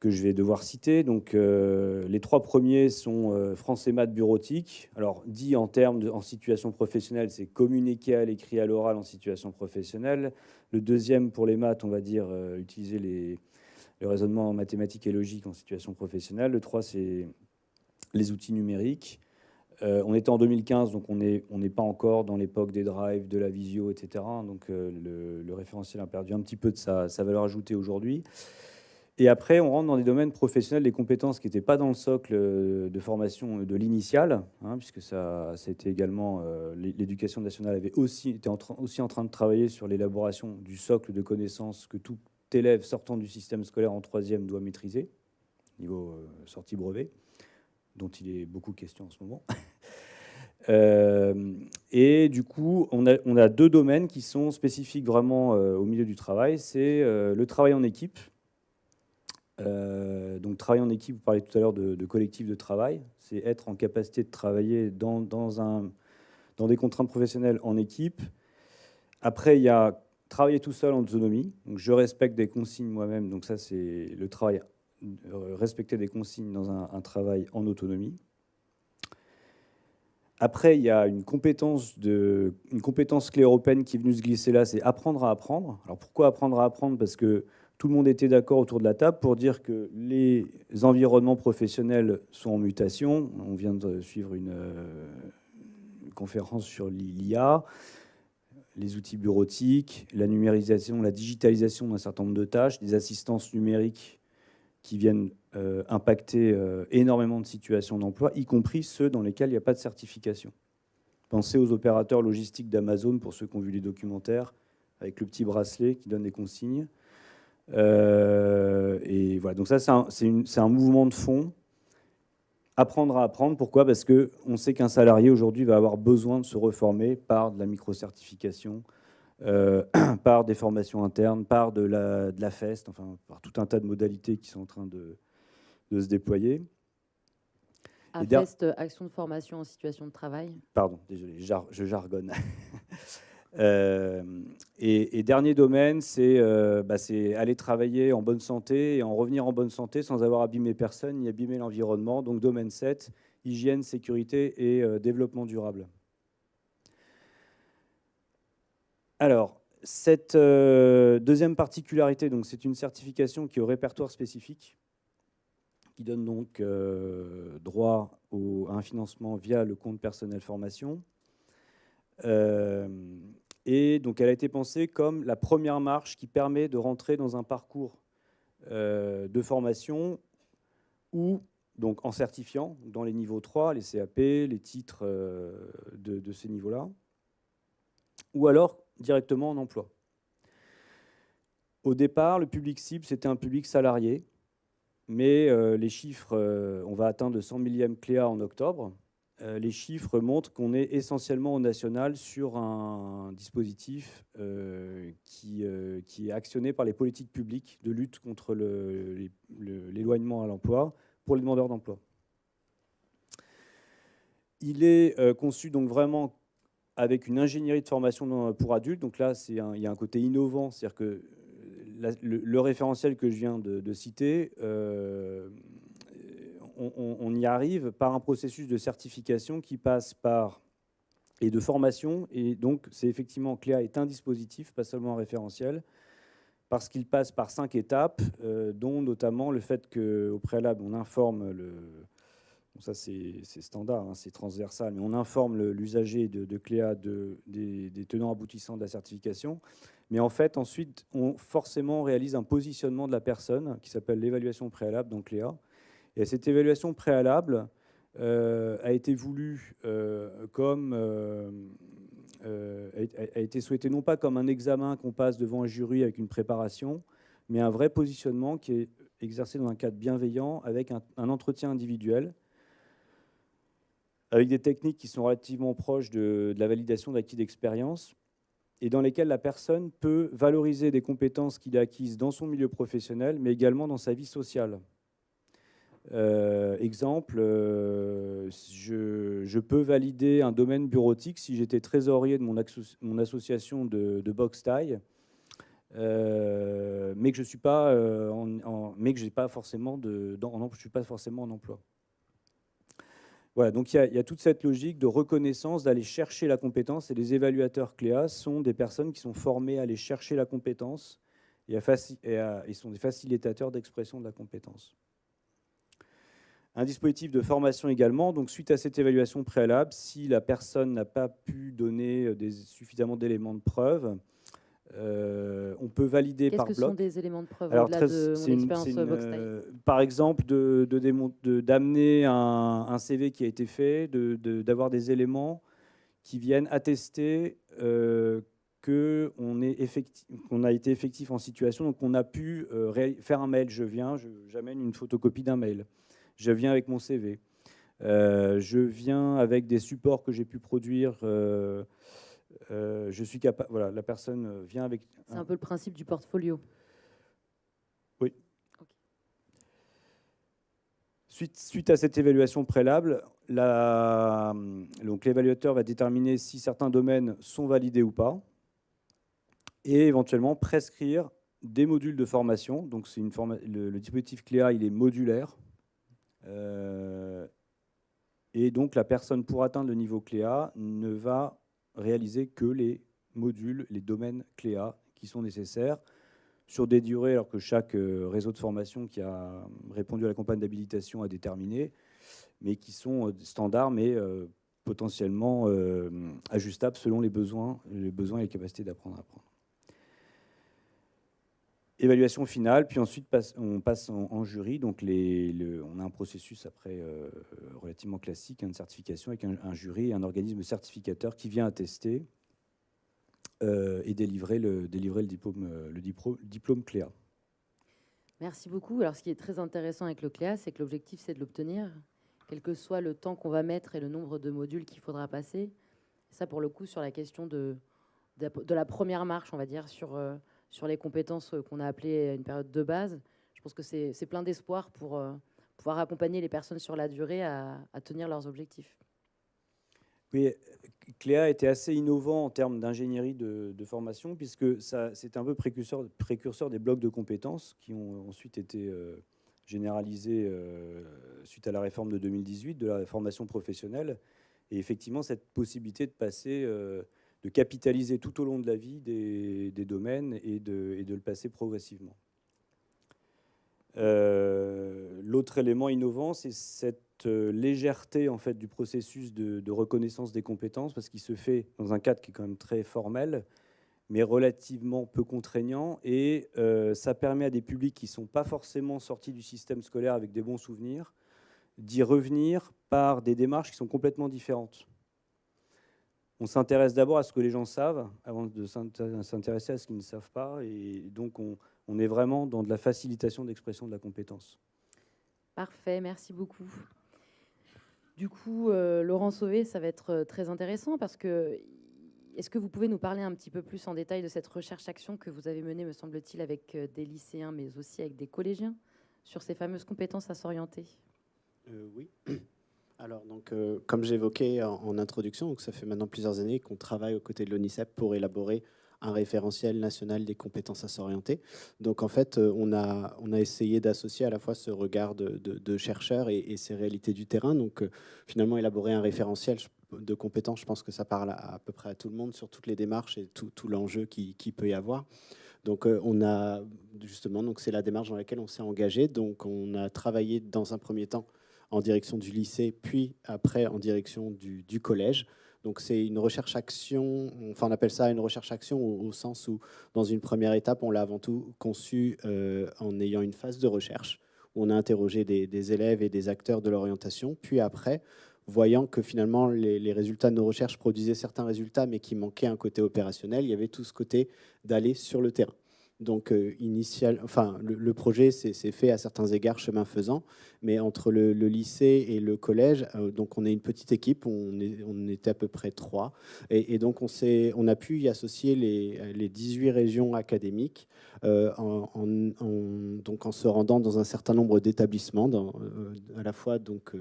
que je vais devoir citer. Donc, les 3 premiers sont français maths bureautique. Alors, dit en termes en situation professionnelle, c'est communiquer à l'écrit, à l'oral en situation professionnelle. Le deuxième, pour les maths, on va dire utiliser le raisonnement mathématique et logique en situation professionnelle. Le 3, c'est les outils numériques. On était en 2015, donc on n'est pas encore dans l'époque des drives, de la visio, etc. Donc, le référentiel a perdu un petit peu de sa valeur ajoutée aujourd'hui. Et après, on rentre dans des domaines professionnels, des compétences qui n'étaient pas dans le socle de formation de l'initiale, puisque ça a été également, l'éducation nationale était aussi en train de travailler sur l'élaboration du socle de connaissances que tout élève sortant du système scolaire en 3e doit maîtriser, niveau sortie brevet, dont il est beaucoup question en ce moment. Et du coup, on a 2 domaines qui sont spécifiques vraiment au milieu du travail. C'est le travail en équipe. Donc travailler en équipe, vous parlez tout à l'heure de collectif de travail, c'est être en capacité de travailler dans des contraintes professionnelles en équipe. Après, il y a travailler tout seul en autonomie, donc je respecte des consignes moi-même, donc ça c'est le travail, respecter des consignes dans un travail en autonomie. Après, il y a une compétence clé européenne qui est venue se glisser là, c'est apprendre à apprendre. Alors pourquoi apprendre à apprendre? Parce que tout le monde était d'accord autour de la table pour dire que les environnements professionnels sont en mutation. On vient de suivre une conférence sur l'IA, les outils bureautiques, la numérisation, la digitalisation d'un certain nombre de tâches, des assistances numériques qui viennent impacter énormément de situations d'emploi, y compris ceux dans lesquels il n'y a pas de certification. Pensez aux opérateurs logistiques d'Amazon, pour ceux qui ont vu les documentaires, avec le petit bracelet qui donne des consignes. Et voilà, donc ça c'est un mouvement de fond. Apprendre à apprendre, pourquoi? Parce qu'on sait qu'un salarié aujourd'hui va avoir besoin de se reformer par de la micro-certification, par des formations internes, par de la FEST, enfin par tout un tas de modalités qui sont en train de se déployer. FEST, action de formation en situation de travail. Pardon, désolé, je jargonne. Et dernier domaine, c'est aller travailler en bonne santé et en revenir en bonne santé sans avoir abîmé personne ni abîmé l'environnement. Donc domaine 7, hygiène, sécurité et développement durable. Alors, cette deuxième particularité, donc c'est une certification qui est au répertoire spécifique, qui donne donc droit à un financement via le compte personnel formation. Et donc elle a été pensée comme la première marche qui permet de rentrer dans un parcours de formation où, donc en certifiant, dans les niveaux 3, les CAP, les titres de ces niveaux-là, ou alors directement en emploi. Au départ, le public cible, c'était un public salarié, mais les chiffres, on va atteindre le 100 millième CLEA en octobre. Les chiffres montrent qu'on est essentiellement au national sur un dispositif qui est actionné par les politiques publiques de lutte contre l'éloignement à l'emploi pour les demandeurs d'emploi. Il est conçu donc vraiment avec une ingénierie de formation pour adultes. Donc là, il y a un côté innovant, c'est-à-dire que le référentiel que je viens de citer, on y arrive par un processus de certification qui passe par et de formation. Et donc, c'est effectivement, CLEA est un dispositif, pas seulement un référentiel, parce qu'il passe par 5 étapes, dont notamment le fait qu'au préalable, on informe bon, ça c'est standard, hein, c'est transversal, mais on informe l'usager de CLEA des tenants aboutissants de la certification. Mais en fait, ensuite, on forcément réalise un positionnement de la personne qui s'appelle l'évaluation préalable dans CLEA. Et cette évaluation préalable a été voulue comme a été souhaitée non pas comme un examen qu'on passe devant un jury avec une préparation, mais un vrai positionnement qui est exercé dans un cadre bienveillant avec un entretien individuel, avec des techniques qui sont relativement proches de la validation d'acquis d'expérience et dans lesquelles la personne peut valoriser des compétences qu'il a acquises dans son milieu professionnel, mais également dans sa vie sociale. Exemple, je peux valider un domaine bureautique si j'étais trésorier de mon association de boxe thaï, mais que je suis pas mais que j'ai pas forcément je suis pas forcément en emploi. Voilà, donc il y a toute cette logique de reconnaissance, d'aller chercher la compétence, et les évaluateurs CLEA sont des personnes qui sont formées à aller chercher la compétence et sont des facilitateurs d'expression de la compétence. Un dispositif de formation également, donc suite à cette évaluation préalable, si la personne n'a pas pu donner suffisamment d'éléments de preuve, on peut valider par bloc. Qu'est-ce que sont des éléments de preuve Alors, au-delà de mon expérience boxe thaï? Par exemple, d'amener un CV qui a été fait, d'avoir des éléments qui viennent attester qu'on a été effectif en situation, donc on a pu faire un mail. J'amène une photocopie d'un mail. Je viens avec mon CV. Je viens avec des supports que j'ai pu produire. Je suis capable. Voilà, la personne vient avec. C'est un peu le principe du portfolio. Oui. Okay. Suite à cette évaluation préalable, l'évaluateur va déterminer si certains domaines sont validés ou pas, et éventuellement prescrire des modules de formation. Donc le dispositif CLEA, il est modulaire. Et donc la personne, pour atteindre le niveau CLEA, ne va réaliser que les modules, les domaines CLEA qui sont nécessaires sur des durées, alors que chaque réseau de formation qui a répondu à la campagne d'habilitation a déterminé, mais qui sont standards, mais potentiellement ajustables selon les besoins et les capacités d'apprendre à apprendre. Évaluation finale, puis ensuite on passe en jury. Donc on a un processus après relativement classique, de certification avec un jury et un organisme certificateur qui vient attester et délivrer le diplôme CLEA. Merci beaucoup. Alors, ce qui est très intéressant avec le CLEA, c'est que l'objectif, c'est de l'obtenir, quel que soit le temps qu'on va mettre et le nombre de modules qu'il faudra passer. Et ça, pour le coup, sur la question de la première marche, on va dire, sur les compétences qu'on a appelées une période de base, je pense que c'est plein d'espoir pour pouvoir accompagner les personnes sur la durée à tenir leurs objectifs. Oui, CLEA était assez innovant en termes d'ingénierie de formation, puisque c'était un peu précurseur des blocs de compétences qui ont ensuite été généralisés suite à la réforme de 2018 de la formation professionnelle. Et effectivement, cette possibilité de passer de capitaliser tout au long de la vie des domaines et de le passer progressivement. L'autre élément innovant, c'est cette légèreté en fait, du processus de reconnaissance des compétences, parce qu'il se fait dans un cadre qui est quand même très formel, mais relativement peu contraignant, et ça permet à des publics qui ne sont pas forcément sortis du système scolaire avec des bons souvenirs, d'y revenir par des démarches qui sont complètement différentes. On s'intéresse d'abord à ce que les gens savent, avant de s'intéresser à ce qu'ils ne savent pas, et donc on est vraiment dans de la facilitation d'expression de la compétence. Parfait, merci beaucoup. Du coup, Laurent Sauvé, ça va être très intéressant parce que est-ce que vous pouvez nous parler un petit peu plus en détail de cette recherche-action que vous avez menée, me semble-t-il, avec des lycéens, mais aussi avec des collégiens, sur ces fameuses compétences à s'orienter? Oui. Alors, donc, comme j'évoquais en introduction, donc ça fait maintenant plusieurs années qu'on travaille aux côtés de l'ONICEP pour élaborer un référentiel national des compétences à s'orienter. Donc, en fait, on a essayé d'associer à la fois ce regard de chercheurs et ces réalités du terrain. Donc, finalement, élaborer un référentiel de compétences, je pense que ça parle à peu près à tout le monde sur toutes les démarches et tout l'enjeu qui peut y avoir. Donc, on a justement, donc c'est la démarche dans laquelle on s'est engagé. Donc, on a travaillé dans un premier temps en direction du lycée, puis après en direction du collège. Donc c'est une recherche-action, enfin on appelle ça une recherche-action au sens où dans une première étape, on l'a avant tout conçu en ayant une phase de recherche, où on a interrogé des élèves et des acteurs de l'orientation, puis après, voyant que finalement les résultats de nos recherches produisaient certains résultats, mais qui manquaient un côté opérationnel, il y avait tout ce côté d'aller sur le terrain. Donc, le projet s'est fait à certains égards chemin faisant, mais entre le lycée et le collège, donc on est une petite équipe, on était à peu près 3, et donc on a pu y associer les 18 régions académiques donc en se rendant dans un certain nombre d'établissements, à la fois donc,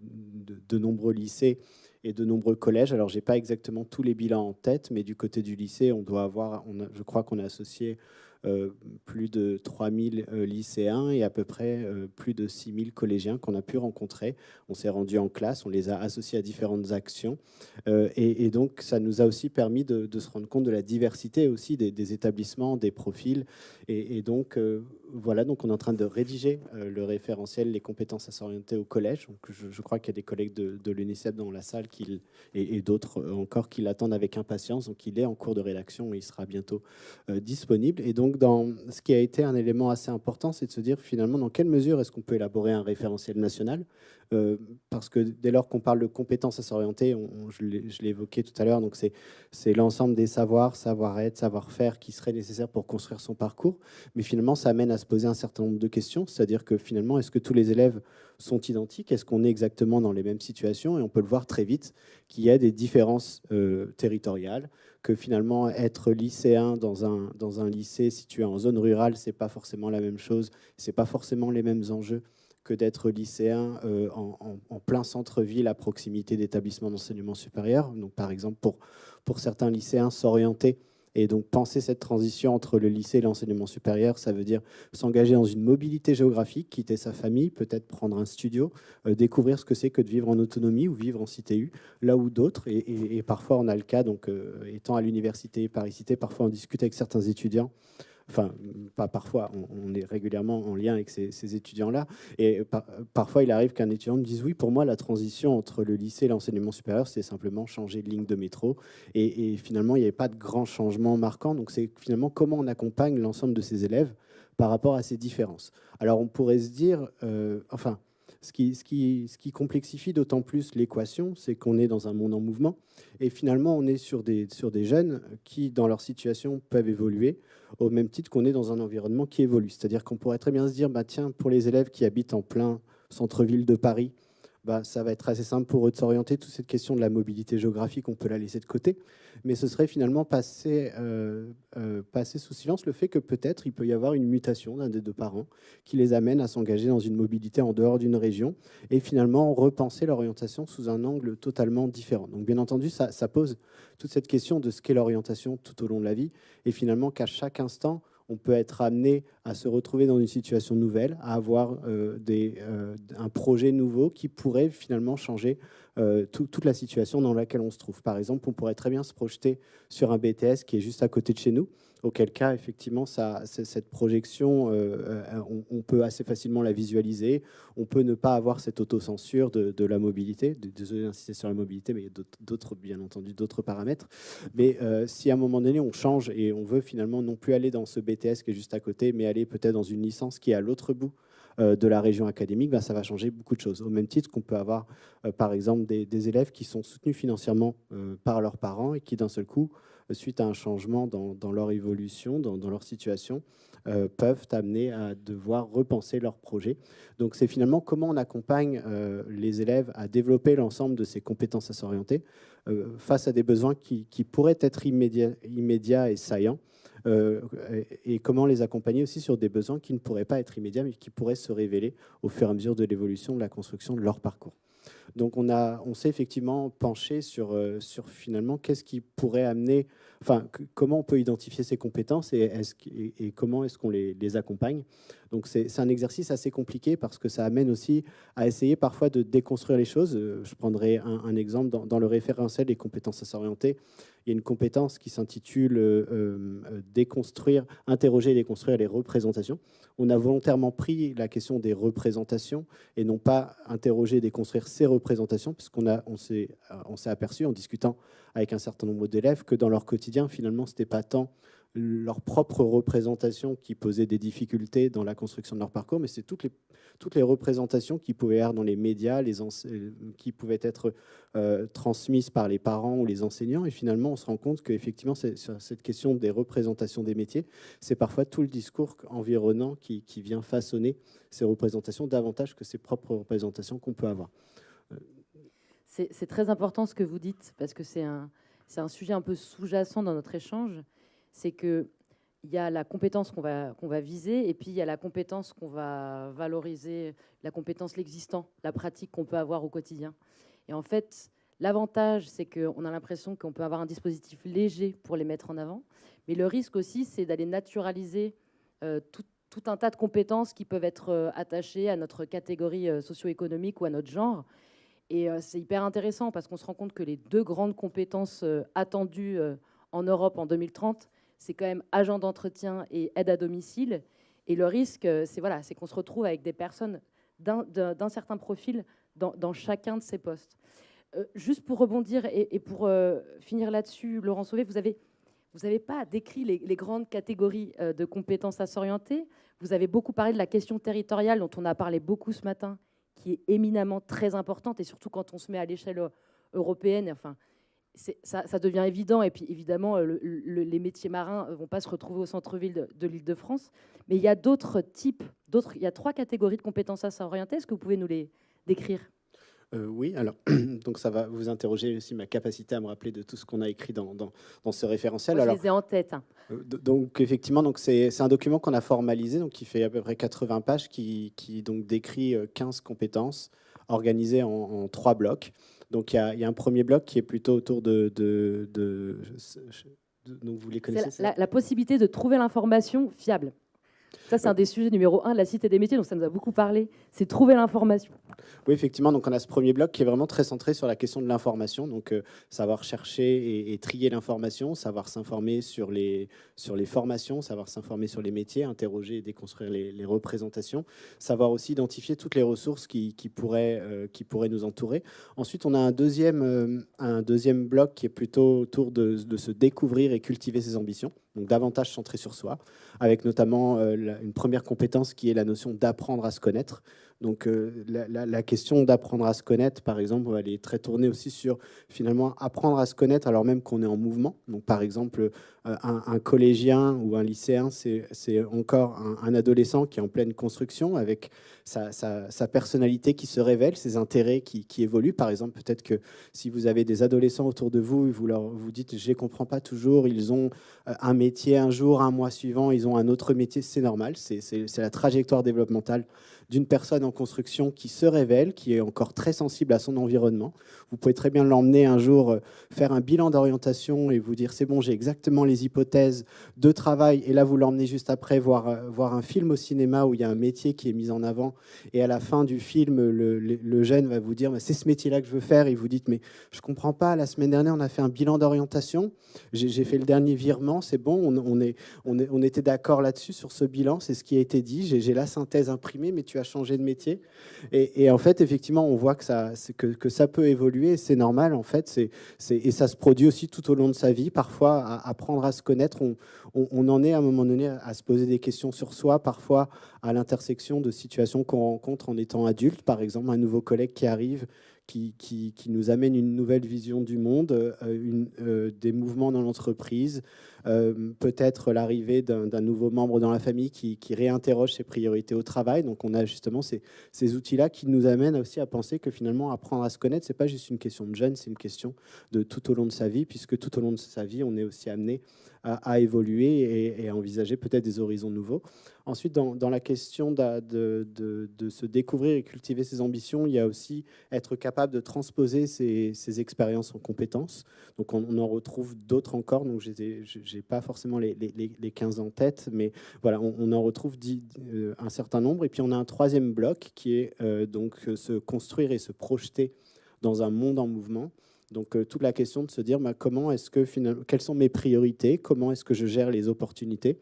de nombreux lycées et de nombreux collèges. Alors, je n'ai pas exactement tous les bilans en tête, mais du côté du lycée, je crois qu'on a associé plus de 3000 lycéens et à peu près plus de 6000 collégiens qu'on a pu rencontrer. On s'est rendu en classe, on les a associés à différentes actions. Et donc, ça nous a aussi permis de se rendre compte de la diversité aussi des établissements, des profils. Et donc, voilà, donc on est en train de rédiger le référentiel Les compétences à s'orienter au collège. Donc, je crois qu'il y a des collègues de l'UNICEF dans la salle et d'autres encore qui l'attendent avec impatience. Donc, il est en cours de rédaction et il sera bientôt disponible. Et donc, ce qui a été un élément assez important, c'est de se dire finalement dans quelle mesure est-ce qu'on peut élaborer un référentiel national, parce que dès lors qu'on parle de compétences à s'orienter, je l'ai évoqué tout à l'heure, donc c'est l'ensemble des savoirs, savoir-être, savoir-faire qui seraient nécessaires pour construire son parcours. Mais finalement, ça amène à se poser un certain nombre de questions, c'est-à-dire que finalement, est-ce que tous les élèves sont identiques? Est-ce qu'on est exactement dans les mêmes situations? Et on peut le voir très vite qu'il y a des différences territoriales, que finalement être lycéen dans un lycée situé en zone rurale, c'est pas forcément la même chose, c'est pas forcément les mêmes enjeux que d'être lycéen en plein centre-ville à proximité d'établissements d'enseignement supérieur. Donc par exemple pour certains lycéens s'orienter et donc penser cette transition entre le lycée et l'enseignement supérieur, ça veut dire s'engager dans une mobilité géographique, quitter sa famille, peut-être prendre un studio, découvrir ce que c'est que de vivre en autonomie ou vivre en CTU, là où d'autres, et parfois on a le cas, donc étant à l'université Paris-Cité, parfois on discute avec certains étudiants, enfin, pas parfois, on est régulièrement en lien avec ces étudiants-là. Et parfois, il arrive qu'un étudiant me dise « Oui, pour moi, la transition entre le lycée et l'enseignement supérieur, c'est simplement changer de ligne de métro. » Et finalement, il n'y avait pas de grand changement marquant. Donc, c'est finalement comment on accompagne l'ensemble de ces élèves par rapport à ces différences. Alors, on pourrait se dire... Ce qui complexifie d'autant plus l'équation, c'est qu'on est dans un monde en mouvement et finalement on est sur des jeunes qui, dans leur situation, peuvent évoluer au même titre qu'on est dans un environnement qui évolue. C'est-à-dire qu'on pourrait très bien se dire, bah, tiens, pour les élèves qui habitent en plein centre-ville de Paris, bah, ça va être assez simple pour eux de s'orienter. Toute cette question de la mobilité géographique, on peut la laisser de côté. Mais ce serait finalement passer sous silence le fait que peut-être il peut y avoir une mutation d'un des deux parents qui les amène à s'engager dans une mobilité en dehors d'une région et finalement repenser l'orientation sous un angle totalement différent. Donc bien entendu, ça pose toute cette question de ce qu'est l'orientation tout au long de la vie et finalement qu'à chaque instant, on peut être amené à se retrouver dans une situation nouvelle, à avoir un projet nouveau qui pourrait finalement changer toute la situation dans laquelle on se trouve. Par exemple, on pourrait très bien se projeter sur un BTS qui est juste à côté de chez nous, auquel cas, effectivement, cette projection, on peut assez facilement la visualiser. On peut ne pas avoir cette autocensure de la mobilité. Désolé d'insister sur la mobilité, mais il y a d'autres, bien entendu, d'autres paramètres. Mais si à un moment donné, on change et on veut finalement non plus aller dans ce BTS qui est juste à côté, mais aller peut-être dans une licence qui est à l'autre bout de la région académique, ben, ça va changer beaucoup de choses. Au même titre qu'on peut avoir, par exemple, des élèves qui sont soutenus financièrement par leurs parents et qui, d'un seul coup, suite à un changement dans leur évolution, dans leur situation, peuvent amener à devoir repenser leur projet. Donc, c'est finalement comment on accompagne les élèves à développer l'ensemble de ces compétences à s'orienter face à des besoins qui pourraient être immédiats et saillants. Et comment les accompagner aussi sur des besoins qui ne pourraient pas être immédiats, mais qui pourraient se révéler au fur et à mesure de l'évolution de la construction de leur parcours. Donc on s'est effectivement penché sur finalement qu'est-ce qui pourrait amener, enfin comment on peut identifier ces compétences et comment est-ce qu'on les accompagne. Donc c'est un exercice assez compliqué parce que ça amène aussi à essayer parfois de déconstruire les choses. Je prendrai un exemple dans le référentiel des compétences à s'orienter. Il y a une compétence qui s'intitule déconstruire, interroger et déconstruire les représentations. On a volontairement pris la question des représentations et non pas interroger et déconstruire ces représentations, puisqu'on s'est aperçu en discutant avec un certain nombre d'élèves que dans leur quotidien, finalement, ce n'était pas tant leur propre représentation qui posait des difficultés dans la construction de leur parcours, mais c'est toutes les représentations qui pouvaient être dans les médias, qui pouvaient être transmises par les parents ou les enseignants. Et finalement, on se rend compte qu'effectivement, sur cette question des représentations des métiers, c'est parfois tout le discours environnant qui vient façonner ces représentations davantage que ces propres représentations qu'on peut avoir. C'est très important ce que vous dites, parce que c'est un sujet un peu sous-jacent dans notre échange. C'est qu'il y a la compétence qu'on va viser, et puis il y a la compétence qu'on va valoriser, la compétence, l'existant, la pratique qu'on peut avoir au quotidien. Et en fait, l'avantage, c'est qu'on a l'impression qu'on peut avoir un dispositif léger pour les mettre en avant, mais le risque aussi, c'est d'aller naturaliser tout un tas de compétences qui peuvent être attachées à notre catégorie socio-économique ou à notre genre. Et c'est hyper intéressant parce qu'on se rend compte que les deux grandes compétences attendues en Europe en 2030, c'est quand même agent d'entretien et aide à domicile. Et le risque, c'est qu'on se retrouve avec des personnes d'un certain profil dans chacun de ces postes. Juste pour rebondir et pour finir là-dessus, Laurent Sauvé, vous avez pas décrit les grandes catégories de compétences à s'orienter. Vous avez beaucoup parlé de la question territoriale dont on a parlé beaucoup ce matin, qui est éminemment très importante, et surtout quand on se met à l'échelle européenne, enfin, ça devient évident. Et puis évidemment, les métiers marins ne vont pas se retrouver au centre-ville de l'Île-de-France. Mais il y a il y a 3 catégories de compétences à s'orienter. Est-ce que vous pouvez nous les décrire ? Oui, alors donc ça va vous interroger aussi ma capacité à me rappeler de tout ce qu'on a écrit dans ce référentiel. Moi, je alors, les ai en tête. Donc effectivement, c'est un document qu'on a formalisé, donc qui fait à peu près 80 pages, qui donc décrit 15 compétences organisées en 3 blocs. Donc il y a un premier bloc qui est plutôt autour donc vous les connaissez, c'est la possibilité de trouver l'information fiable. Ça, c'est un des sujets numéro 1 de la Cité des métiers, donc ça nous a beaucoup parlé, c'est trouver l'information. Oui, effectivement, donc on a ce premier bloc qui est vraiment très centré sur la question de l'information, donc savoir chercher et trier l'information, savoir s'informer sur les formations, savoir s'informer sur les métiers, interroger et déconstruire les représentations, savoir aussi identifier toutes les ressources qui pourraient nous entourer. Ensuite, on a un deuxième bloc qui est plutôt autour de se découvrir et cultiver ses ambitions, donc davantage centré sur soi, avec notamment une première compétence qui est la notion d'apprendre à se connaître. Donc la question d'apprendre à se connaître, par exemple, elle est très tournée aussi sur finalement apprendre à se connaître alors même qu'on est en mouvement. Donc par exemple, un collégien ou un lycéen, c'est encore un adolescent qui est en pleine construction avec sa personnalité qui se révèle, ses intérêts qui évoluent. Par exemple, peut-être que si vous avez des adolescents autour de vous, vous dites « je ne comprends pas toujours, ils ont un métier un jour, un mois suivant, ils ont un autre métier », c'est normal, c'est la trajectoire développementale d'une personne en construction qui se révèle, qui est encore très sensible à son environnement. Vous pouvez très bien l'emmener un jour faire un bilan d'orientation et vous dire c'est bon, j'ai exactement les hypothèses de travail, et là vous l'emmenez juste après voir un film au cinéma où il y a un métier qui est mis en avant, et à la fin du film, le jeune va vous dire c'est ce métier-là que je veux faire, et vous dites mais je comprends pas, la semaine dernière on a fait un bilan d'orientation, j'ai fait le dernier virement, c'est bon, on était d'accord là-dessus sur ce bilan, c'est ce qui a été dit, j'ai la synthèse imprimée, mais tu as changé de métier. Et en fait, effectivement, on voit que ça peut évoluer, c'est normal, en fait, et ça se produit aussi tout au long de sa vie. Parfois, à apprendre à se connaître, on en est à un moment donné à se poser des questions sur soi, parfois à l'intersection de situations qu'on rencontre en étant adulte, par exemple, un nouveau collègue qui arrive, qui nous amène une nouvelle vision du monde, des mouvements dans l'entreprise, peut-être l'arrivée d'un nouveau membre dans la famille qui réinterroge ses priorités au travail. Donc on a justement ces outils-là qui nous amènent aussi à penser que finalement apprendre à se connaître, c'est pas juste une question de jeune, c'est une question de tout au long de sa vie, puisque tout au long de sa vie, on est aussi amené à évoluer et à envisager peut-être des horizons nouveaux. Ensuite, dans la question de se découvrir et cultiver ses ambitions, il y a aussi être capable de transposer ses expériences en compétences. Donc on en retrouve d'autres encore, donc je n'ai pas forcément les 15 en tête, mais voilà, on en retrouve un certain nombre. Et puis on a un troisième bloc qui est donc se construire et se projeter dans un monde en mouvement. Donc toute la question de se dire comment est-ce que finalement, quelles sont mes priorités, comment est-ce que je gère les opportunités,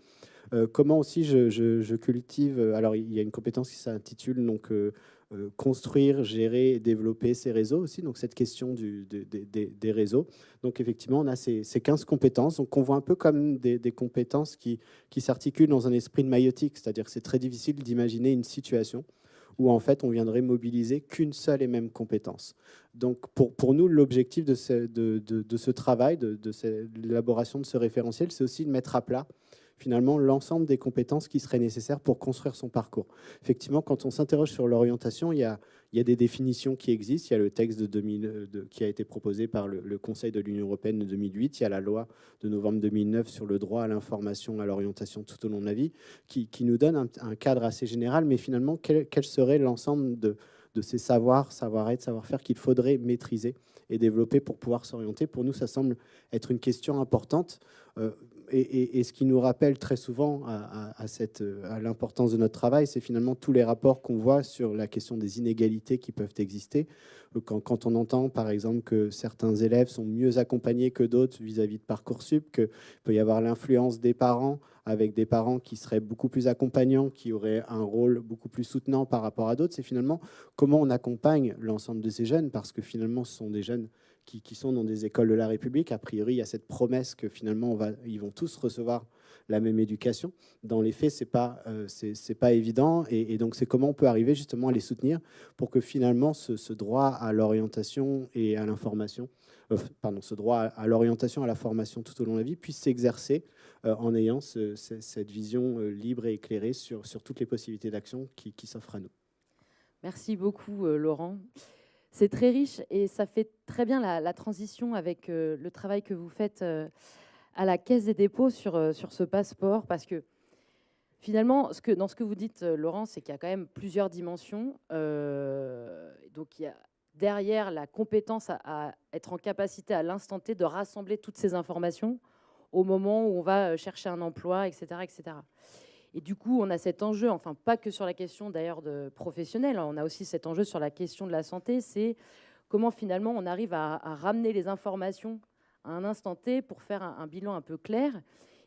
comment aussi je cultive. Alors il y a une compétence qui s'intitule donc construire, gérer et développer ses réseaux aussi. Donc cette question des réseaux. Donc effectivement on a ces 15 compétences. Donc on voit un peu comme des compétences qui s'articulent dans un esprit de maïotique, c'est-à-dire que c'est très difficile d'imaginer une situation où en fait on viendrait mobiliser qu'une seule et même compétence. Donc pour nous, l'objectif de ce travail, de l'élaboration de ce référentiel, c'est aussi de mettre à plat finalement l'ensemble des compétences qui seraient nécessaires pour construire son parcours. Effectivement, quand on s'interroge sur l'orientation, il y a des définitions qui existent. Il y a le texte qui a été proposé par le Conseil de l'Union européenne de 2008. Il y a la loi de novembre 2009 sur le droit à l'information, à l'orientation tout au long de la vie, qui nous donne un cadre assez général. Mais finalement, quel serait l'ensemble de ces savoirs, savoir-être, savoir-faire qu'il faudrait maîtriser et développer pour pouvoir s'orienter? Pour nous, ça semble être une question importante. Et ce qui nous rappelle très souvent à l'importance de notre travail, c'est finalement tous les rapports qu'on voit sur la question des inégalités qui peuvent exister. Quand on entend, par exemple, que certains élèves sont mieux accompagnés que d'autres vis-à-vis de Parcoursup, qu'il peut y avoir l'influence des parents, avec des parents qui seraient beaucoup plus accompagnants, qui auraient un rôle beaucoup plus soutenant par rapport à d'autres, c'est finalement comment on accompagne l'ensemble de ces jeunes, parce que finalement, ce sont des jeunes qui sont dans des écoles de la République. A priori, il y a cette promesse que finalement, ils vont tous recevoir la même éducation. Dans les faits, c'est pas évident. Et donc, c'est comment on peut arriver justement à les soutenir pour que finalement, ce droit à l'orientation et à l'information, ce droit à l'orientation, à la formation tout au long de la vie puisse s'exercer en ayant cette vision libre et éclairée sur toutes les possibilités d'action qui s'offrent à nous. Merci beaucoup, Laurent. C'est très riche et ça fait très bien la transition avec le travail que vous faites à la Caisse des dépôts sur ce passeport, parce que finalement, dans ce que vous dites, Laurent, c'est qu'il y a quand même plusieurs dimensions. Donc, il y a derrière la compétence à être en capacité à l'instant T de rassembler toutes ces informations au moment où on va chercher un emploi, etc., etc. Et du coup, on a cet enjeu, enfin pas que sur la question d'ailleurs de professionnels, on a aussi cet enjeu sur la question de la santé, c'est comment finalement on arrive à ramener les informations à un instant T pour faire un bilan un peu clair.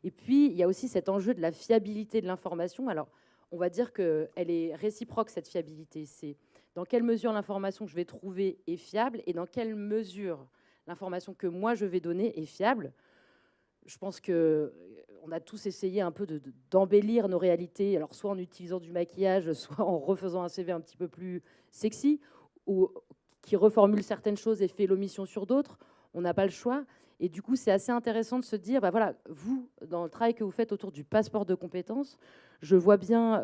Et puis, il y a aussi cet enjeu de la fiabilité de l'information. Alors, on va dire qu'elle est réciproque, cette fiabilité. C'est dans quelle mesure l'information que je vais trouver est fiable et dans quelle mesure l'information que moi je vais donner est fiable. Je pense qu'on a tous essayé un peu d'embellir nos réalités, alors soit en utilisant du maquillage, soit en refaisant un CV un petit peu plus sexy, ou qui reformule certaines choses et fait l'omission sur d'autres. On n'a pas le choix. Et du coup, c'est assez intéressant de se dire, voilà, vous, dans le travail que vous faites autour du passeport de compétences, je vois bien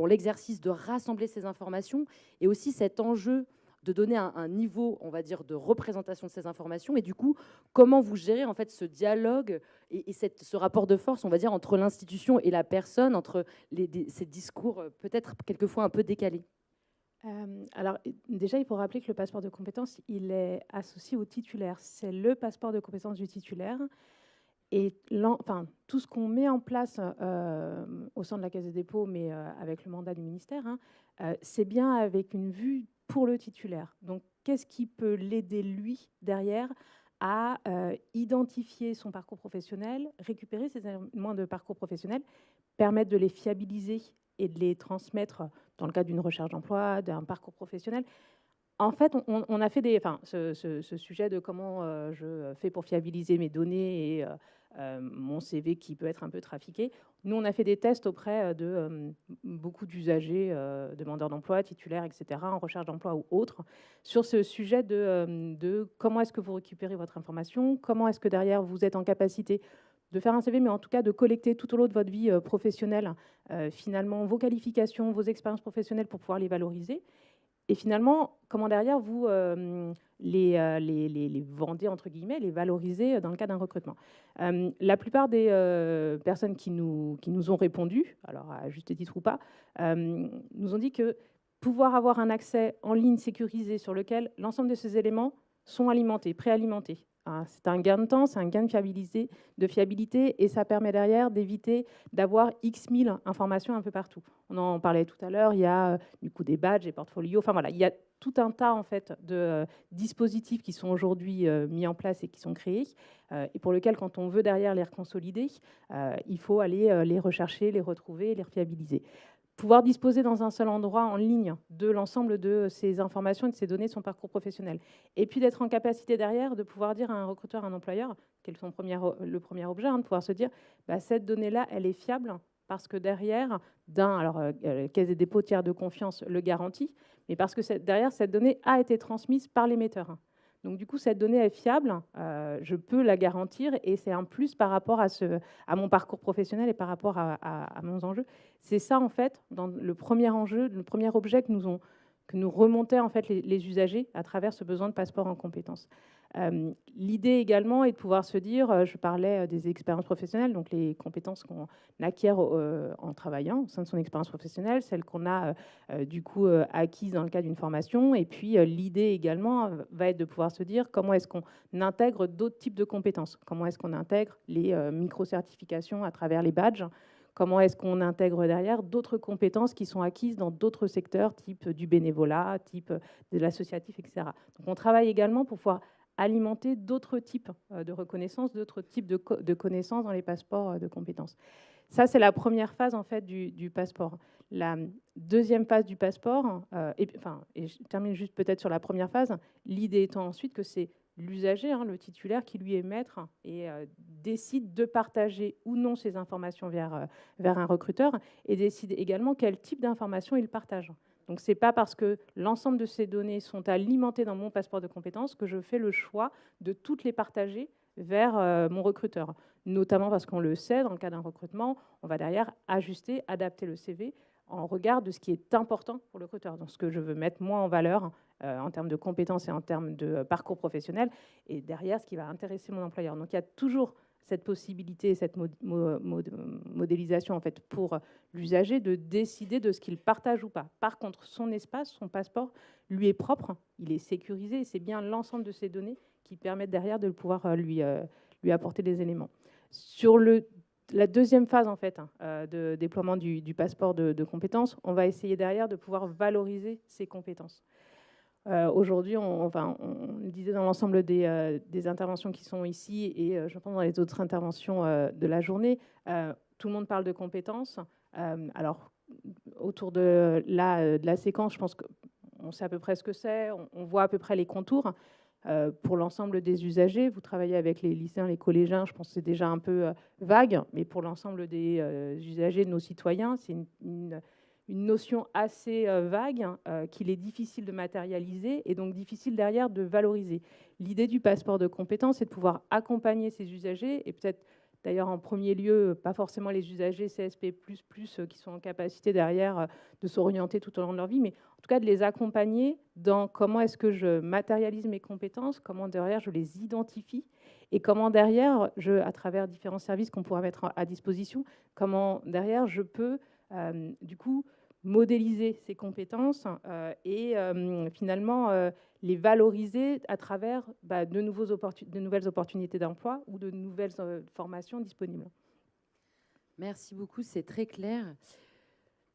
l'exercice de rassembler ces informations et aussi cet enjeu de donner un niveau, on va dire, de représentation de ces informations. Et du coup, comment vous gérez en fait ce dialogue et ce rapport de force, on va dire, entre l'institution et la personne, entre ces discours peut-être quelquefois un peu décalés? Alors, déjà, il faut rappeler que le passeport de compétences, il est associé au titulaire. C'est le passeport de compétences du titulaire. Et tout ce qu'on met en place au sein de la Caisse des dépôts, mais avec le mandat du ministère, c'est bien avec une vue pour le titulaire. Donc, qu'est-ce qui peut l'aider, lui, derrière, à identifier son parcours professionnel, récupérer ces éléments de parcours professionnel, permettre de les fiabiliser et de les transmettre dans le cadre d'une recherche d'emploi, d'un parcours professionnel. En fait, on a fait ce sujet de comment je fais pour fiabiliser mes données et mon CV qui peut être un peu trafiqué. Nous, on a fait des tests auprès de beaucoup d'usagers, demandeurs d'emploi, titulaires, etc., en recherche d'emploi ou autres, sur ce sujet de comment est-ce que vous récupérez votre information, comment est-ce que derrière vous êtes en capacité de faire un CV, mais en tout cas de collecter tout au long de votre vie professionnelle, finalement, vos qualifications, vos expériences professionnelles pour pouvoir les valoriser. Et finalement, comment derrière vous les vendez, entre guillemets, les valorisez dans le cadre d'un recrutement. La plupart des personnes qui nous ont répondu, alors à juste titre ou pas, nous ont dit que pouvoir avoir un accès en ligne sécurisé sur lequel l'ensemble de ces éléments sont alimentés, préalimentés. C'est un gain de temps, c'est un gain de fiabilité, et ça permet derrière d'éviter d'avoir X mille informations un peu partout. On en parlait tout à l'heure, il y a du coup des badges, des portfolios, enfin voilà, il y a tout un tas en fait de dispositifs qui sont aujourd'hui mis en place et qui sont créés, et pour lesquels quand on veut derrière les reconsolider, il faut aller les rechercher, les retrouver, les refiabiliser. Pouvoir disposer dans un seul endroit en ligne de l'ensemble de ces informations et de ces données de son parcours professionnel. Et puis d'être en capacité derrière de pouvoir dire à un recruteur, à un employeur, quel est le premier objet, de pouvoir se dire, cette donnée-là, elle est fiable parce que derrière, Caisse des dépôts, tiers de confiance le garantit, mais parce que derrière, cette donnée a été transmise par l'émetteur. Donc, du coup, cette donnée est fiable, je peux la garantir, et c'est un plus par rapport à mon parcours professionnel et par rapport à mes enjeux. C'est ça, en fait, dans le premier enjeu, le premier objet que nous remontaient en fait les usagers à travers ce besoin de passeport en compétences. L'idée également est de pouvoir se dire, je parlais des expériences professionnelles, donc les compétences qu'on acquiert en travaillant au sein de son expérience professionnelle, celles qu'on a du coup acquises dans le cadre d'une formation. Et puis l'idée également va être de pouvoir se dire comment est-ce qu'on intègre d'autres types de compétences, comment est-ce qu'on intègre les micro-certifications à travers les badges, comment est-ce qu'on intègre derrière d'autres compétences qui sont acquises dans d'autres secteurs, type du bénévolat, type de l'associatif, etc. Donc on travaille également pour pouvoir alimenter d'autres types de reconnaissance, d'autres types de connaissances dans les passeports de compétences. Ça, c'est la première phase en fait du passeport. La deuxième phase du passeport, et je termine juste peut-être sur la première phase, l'idée étant ensuite que c'est l'usager, le titulaire, qui lui est maître et décide de partager ou non ces informations vers un recruteur, et décide également quel type d'informations il partage. Donc, ce n'est pas parce que l'ensemble de ces données sont alimentées dans mon passeport de compétences que je fais le choix de toutes les partager vers mon recruteur. Notamment parce qu'on le sait, dans le cas d'un recrutement, on va derrière ajuster, adapter le CV en regard de ce qui est important pour le recruteur, donc ce que je veux mettre moi en valeur en termes de compétences et en termes de parcours professionnel, et derrière ce qui va intéresser mon employeur. Donc il y a toujours cette possibilité, cette modélisation en fait pour l'usager de décider de ce qu'il partage ou pas. Par contre, son espace, son passeport, lui est propre, il est sécurisé, et c'est bien l'ensemble de ces données qui permettent derrière de pouvoir lui apporter des éléments. Sur la deuxième phase en fait de déploiement du passeport de compétences, on va essayer derrière de pouvoir valoriser ces compétences. Aujourd'hui, on le disait dans l'ensemble des interventions qui sont ici, et je pense dans les autres interventions de la journée, tout le monde parle de compétences. Alors, autour de la séquence, je pense qu'on sait à peu près ce que c'est, on voit à peu près les contours. Pour l'ensemble des usagers, vous travaillez avec les lycéens, les collégiens, je pense que c'est déjà un peu vague, mais pour l'ensemble des usagers, de nos citoyens, c'est une notion assez vague qu'il est difficile de matérialiser et donc difficile derrière de valoriser. L'idée du passeport de compétences, c'est de pouvoir accompagner ces usagers et peut-être D'ailleurs, en premier lieu, pas forcément les usagers CSP++, qui sont en capacité derrière de s'orienter tout au long de leur vie, mais en tout cas de les accompagner dans comment est-ce que je matérialise mes compétences, comment derrière je les identifie et comment derrière, à travers différents services qu'on pourra mettre à disposition, comment derrière je peux du coup modéliser ces compétences et finalement les valoriser à travers de nouvelles opportunités d'emploi ou de nouvelles formations disponibles. Merci beaucoup, c'est très clair.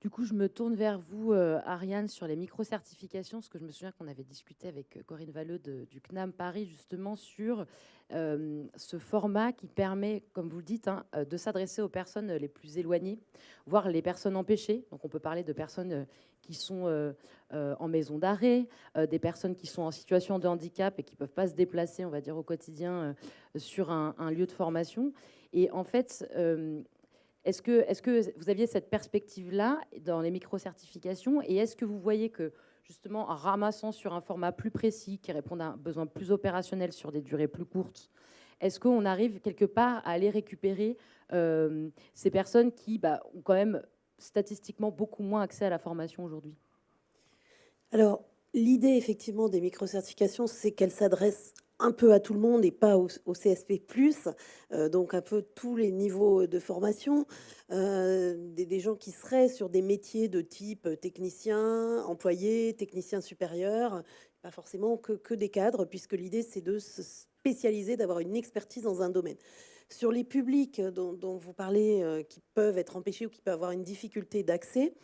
Du coup, je me tourne vers vous, Ariane, sur les micro-certifications, parce que je me souviens qu'on avait discuté avec Corinne Valleux du CNAM Paris, justement, sur ce format qui permet, comme vous le dites, de s'adresser aux personnes les plus éloignées, voire les personnes empêchées. Donc, on peut parler de personnes qui sont en maison d'arrêt, des personnes qui sont en situation de handicap et qui ne peuvent pas se déplacer, on va dire, au quotidien sur un lieu de formation. Et en fait... Est-ce que vous aviez cette perspective-là dans les micro-certifications et est-ce que vous voyez que, justement, en ramassant sur un format plus précis, qui répond à un besoin plus opérationnel sur des durées plus courtes, est-ce qu'on arrive quelque part à aller récupérer ces personnes qui ont quand même statistiquement beaucoup moins accès à la formation aujourd'hui? Alors, l'idée, effectivement, des micro-certifications, c'est qu'elles s'adressent un peu à tout le monde et pas au CSP+, donc un peu tous les niveaux de formation, des gens qui seraient sur des métiers de type technicien, employé, technicien supérieur, pas forcément que des cadres, puisque l'idée, c'est de se spécialiser, d'avoir une expertise dans un domaine. Sur les publics dont vous parlez, qui peuvent être empêchés ou qui peuvent avoir une difficulté d'accès,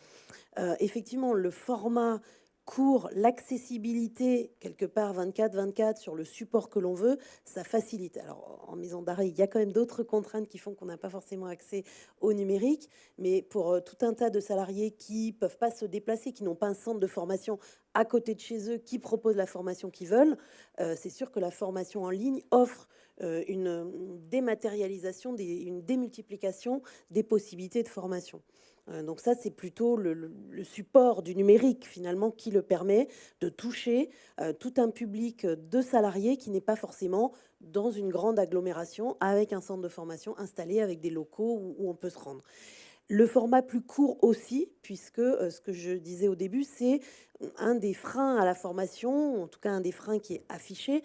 effectivement, le format court, l'accessibilité, quelque part 24/24 sur le support que l'on veut, ça facilite. Alors, en maison d'arrêt, il y a quand même d'autres contraintes qui font qu'on n'a pas forcément accès au numérique, mais pour tout un tas de salariés qui peuvent pas se déplacer, qui n'ont pas un centre de formation à côté de chez eux, qui proposent la formation qu'ils veulent, c'est sûr que la formation en ligne offre une dématérialisation, une démultiplication des possibilités de formation. Donc ça, c'est plutôt le support du numérique, finalement, qui le permet de toucher tout un public de salariés qui n'est pas forcément dans une grande agglomération avec un centre de formation installé avec des locaux où on peut se rendre. Le format plus court aussi, puisque ce que je disais au début, c'est un des freins à la formation, en tout cas un des freins qui est affiché,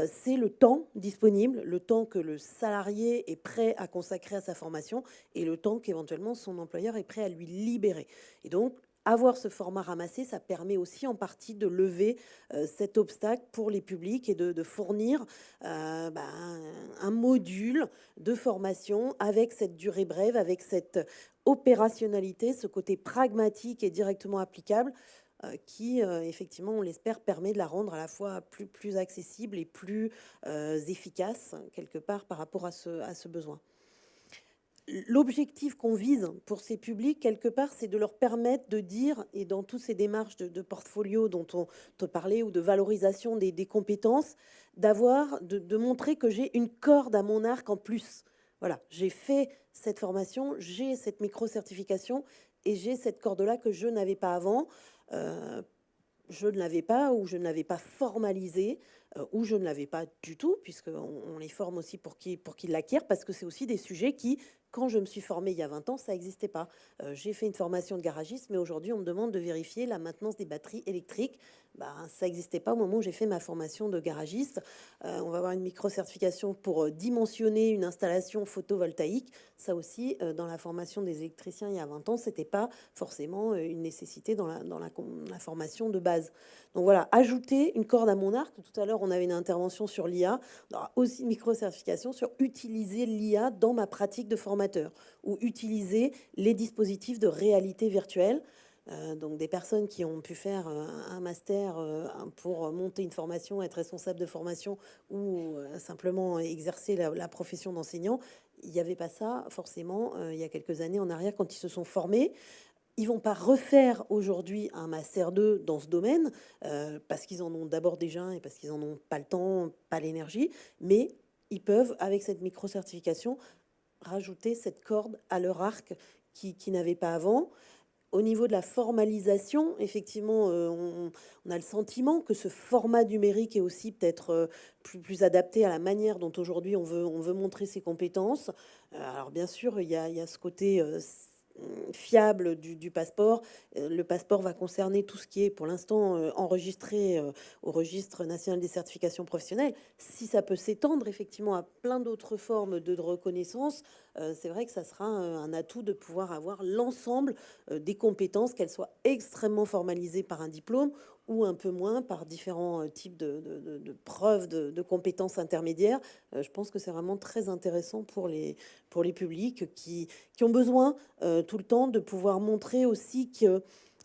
c'est le temps disponible, le temps que le salarié est prêt à consacrer à sa formation et le temps qu'éventuellement son employeur est prêt à lui libérer. Et donc, avoir ce format ramassé, ça permet aussi en partie de lever cet obstacle pour les publics et de fournir un module de formation avec cette durée brève, avec cette opérationnalité, ce côté pragmatique et directement applicable qui, effectivement, on l'espère, permet de la rendre à la fois plus accessible et plus efficace, quelque part, par rapport à ce besoin. L'objectif qu'on vise pour ces publics, quelque part, c'est de leur permettre de dire, et dans toutes ces démarches de portfolio dont on te parlait, ou de valorisation des compétences, de montrer que j'ai une corde à mon arc en plus. Voilà, j'ai fait cette formation, j'ai cette micro-certification, et j'ai cette corde-là que je n'avais pas avant. Je ne l'avais pas, ou je ne l'avais pas formalisé, ou je ne l'avais pas du tout, puisqu'on les forme aussi pour qu'ils l'acquièrent, parce que c'est aussi des sujets qui, quand je me suis formée il y a 20 ans, ça n'existait pas. J'ai fait une formation de garagiste, mais aujourd'hui, on me demande de vérifier la maintenance des batteries électriques. Ça n'existait pas au moment où j'ai fait ma formation de garagiste. On va avoir une micro-certification pour dimensionner une installation photovoltaïque. Ça aussi, dans la formation des électriciens il y a 20 ans, ce n'était pas forcément une nécessité dans la formation de base. Donc voilà, ajouter une corde à mon arc. Tout à l'heure, on avait une intervention sur l'IA. On aura aussi une micro-certification sur utiliser l'IA dans ma pratique de formateur ou utiliser les dispositifs de réalité virtuelle. Donc des personnes qui ont pu faire un master pour monter une formation, être responsable de formation ou simplement exercer la profession d'enseignant, il n'y avait pas ça forcément il y a quelques années en arrière quand ils se sont formés. Ils vont pas refaire aujourd'hui un master 2 dans ce domaine parce qu'ils en ont d'abord déjà et parce qu'ils en ont pas le temps, pas l'énergie, mais ils peuvent, avec cette micro-certification, rajouter cette corde à leur arc qui n'avait pas avant. Au niveau de la formalisation, effectivement, on a le sentiment que ce format numérique est aussi peut-être plus adapté à la manière dont aujourd'hui on veut montrer ses compétences. Alors bien sûr, il y a ce côté fiable du passeport. Le passeport va concerner tout ce qui est pour l'instant enregistré au registre national des certifications professionnelles. Si ça peut s'étendre effectivement à plein d'autres formes de reconnaissance, c'est vrai que ça sera un atout de pouvoir avoir l'ensemble des compétences, qu'elles soient extrêmement formalisées par un diplôme ou un peu moins par différents types de preuves de compétences intermédiaires. Je pense que c'est vraiment très intéressant pour les publics qui ont besoin tout le temps de pouvoir montrer aussi que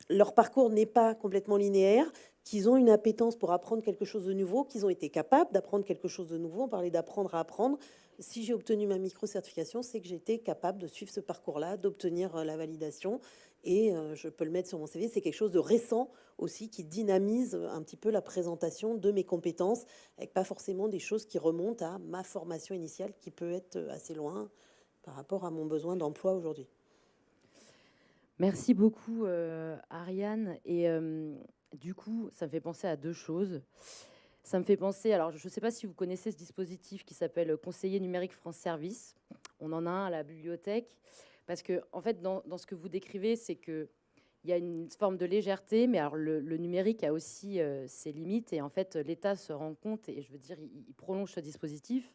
leur parcours n'est pas complètement linéaire, qu'ils ont une appétence pour apprendre quelque chose de nouveau, qu'ils ont été capables d'apprendre quelque chose de nouveau. On parlait d'apprendre à apprendre. Si j'ai obtenu ma micro-certification, c'est que j'ai été capable de suivre ce parcours-là, d'obtenir la validation. Et je peux le mettre sur mon CV. C'est quelque chose de récent aussi qui dynamise un petit peu la présentation de mes compétences, avec pas forcément des choses qui remontent à ma formation initiale, qui peut être assez loin par rapport à mon besoin d'emploi aujourd'hui. Merci beaucoup, Ariane. Et du coup, ça me fait penser à deux choses. Ça me fait penser, alors je ne sais pas si vous connaissez ce dispositif qui s'appelle Conseiller numérique France Service. On en a un à la bibliothèque. Parce que, en fait, dans ce que vous décrivez, c'est qu'il y a une forme de légèreté, mais alors le numérique a aussi ses limites. Et en fait, l'État se rend compte, et je veux dire, il prolonge ce dispositif,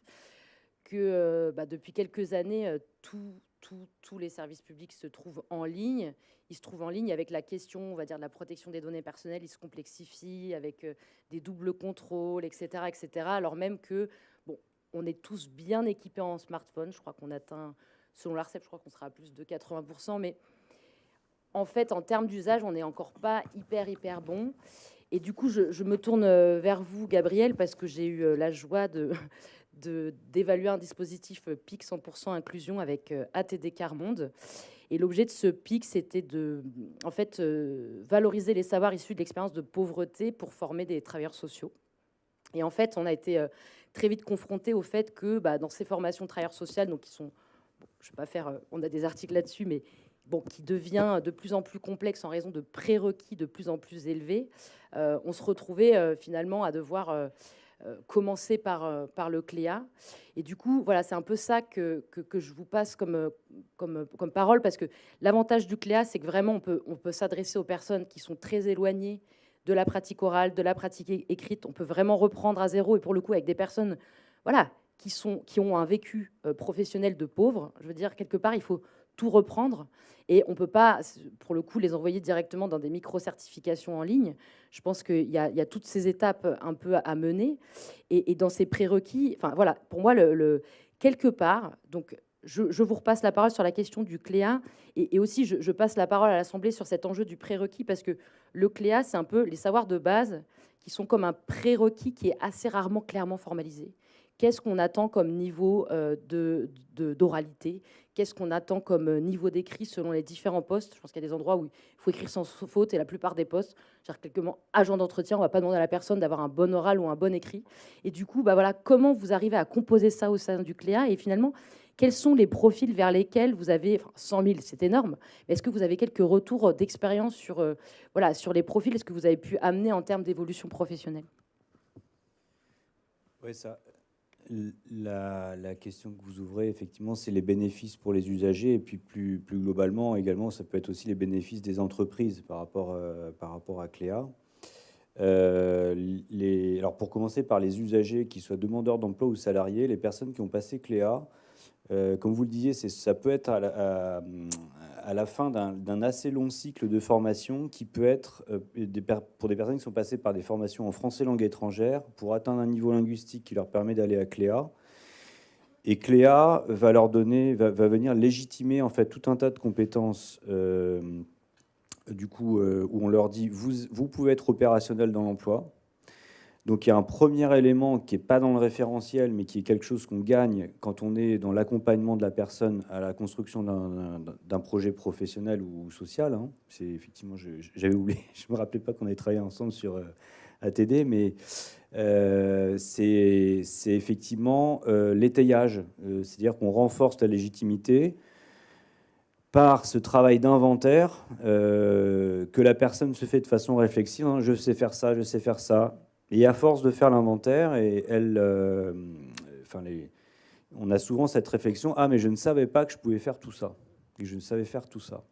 que depuis quelques années, tous les services publics se trouvent en ligne. Ils se trouvent en ligne avec la question, on va dire, de la protection des données personnelles. Ils se complexifient avec des doubles contrôles, etc., etc. Alors même que, bon, on est tous bien équipés en smartphone. Je crois qu'on atteint, selon l'ARCEP, je crois qu'on sera à plus de 80%. Mais en fait, en termes d'usage, on n'est encore pas hyper bon. Et du coup, je me tourne vers vous, Gabriel, parce que j'ai eu la joie d'évaluer un dispositif PIC 100% inclusion avec ATD Carmonde. Et l'objet de ce PIC, c'était de valoriser les savoirs issus de l'expérience de pauvreté pour former des travailleurs sociaux. Et en fait, on a été très vite confronté au fait que dans ces formations de travailleurs sociaux, donc qui sont, je vais pas faire, on a des articles là-dessus, mais bon, qui devient de plus en plus complexe en raison de prérequis de plus en plus élevés, on se retrouvait finalement à devoir commencer par le CLEA. Et du coup, voilà, c'est un peu ça que je vous passe comme parole, parce que l'avantage du CLEA, c'est que vraiment, on peut s'adresser aux personnes qui sont très éloignées de la pratique orale, de la pratique écrite. On peut vraiment reprendre à zéro, et pour le coup, avec des personnes voilà, qui ont un vécu professionnel de pauvre. Je veux dire, quelque part, il faut tout reprendre. Et on ne peut pas, pour le coup, les envoyer directement dans des micro-certifications en ligne. Je pense qu'il y a toutes ces étapes un peu à mener. Et dans ces prérequis, enfin voilà, pour moi, quelque part, donc je vous repasse la parole sur la question du CLEA. Et aussi, je passe la parole à l'Assemblée sur cet enjeu du prérequis, parce que le CLEA, c'est un peu les savoirs de base qui sont comme un prérequis qui est assez rarement clairement formalisé. Qu'est-ce qu'on attend comme niveau d'oralité? Qu'est-ce qu'on attend comme niveau d'écrit selon les différents postes? Je pense qu'il y a des endroits où il faut écrire sans faute, et la plupart des postes, quelquement agent d'entretien, on ne va pas demander à la personne d'avoir un bon oral ou un bon écrit. Et du coup, voilà, comment vous arrivez à composer ça au sein du CLEA? Et finalement, quels sont les profils vers lesquels vous avez, 100 000, c'est énorme, mais est-ce que vous avez quelques retours d'expérience sur les profils? Est-ce que vous avez pu amener en termes d'évolution professionnelle? Oui, ça. La question que vous ouvrez, effectivement, c'est les bénéfices pour les usagers, et puis plus globalement, également, ça peut être aussi les bénéfices des entreprises par rapport à CLEA. Alors, pour commencer par les usagers, qu'ils soient demandeurs d'emploi ou salariés, les personnes qui ont passé CLEA, comme vous le disiez, ça peut être à la fin d'un assez long cycle de formation, qui peut être pour des personnes qui sont passées par des formations en français langue étrangère pour atteindre un niveau linguistique qui leur permet d'aller à CLEA. Et CLEA va venir légitimer en fait tout un tas de compétences du coup où on leur dit vous pouvez être opérationnel dans l'emploi. Donc il y a un premier élément qui n'est pas dans le référentiel, mais qui est quelque chose qu'on gagne quand on est dans l'accompagnement de la personne à la construction d'un projet professionnel ou social. Hein. C'est effectivement, j'avais oublié, je ne me rappelais pas qu'on avait travaillé ensemble sur ATD, mais c'est effectivement l'étayage. C'est-à-dire qu'on renforce la légitimité par ce travail d'inventaire que la personne se fait de façon réflexive. Hein, je sais faire ça, je sais faire ça. Et à force de faire l'inventaire, on a souvent cette réflexion, ah mais je ne savais pas que je pouvais faire tout ça. Et je ne savais faire tout ça.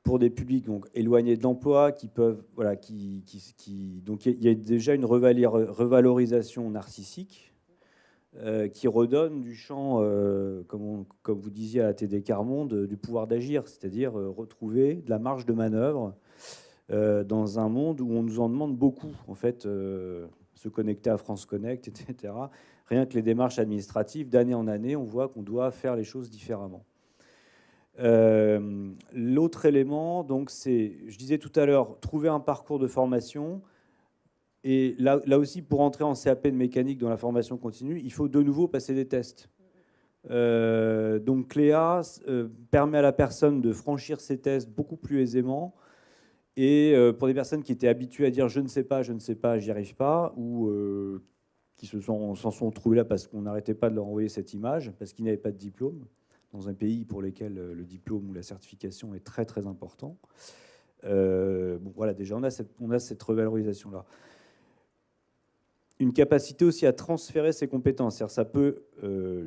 Pour des publics donc éloignés de l'emploi, qui peuvent, voilà, donc il y a déjà une revalorisation narcissique qui redonne du champ, comme vous disiez à la TD Carmonde, du pouvoir d'agir, c'est-à-dire retrouver de la marge de manœuvre dans un monde où on nous en demande beaucoup, en fait, se connecter à France Connect, etc. Rien que les démarches administratives, d'année en année, on voit qu'on doit faire les choses différemment. L'autre élément, donc, c'est, je disais tout à l'heure, trouver un parcours de formation. Et là aussi, pour entrer en CAP de mécanique dans la formation continue, il faut de nouveau passer des tests. Donc Cléa permet à la personne de franchir ces tests beaucoup plus aisément. Et pour des personnes qui étaient habituées à dire je ne sais pas, j'y arrive pas, ou qui s'en sont trouvées là parce qu'on n'arrêtait pas de leur envoyer cette image, parce qu'ils n'avaient pas de diplôme, dans un pays pour lequel le diplôme ou la certification est très très important. Bon, voilà, déjà on a cette revalorisation-là. Une capacité aussi à transférer ses compétences. C'est-à-dire, ça peut,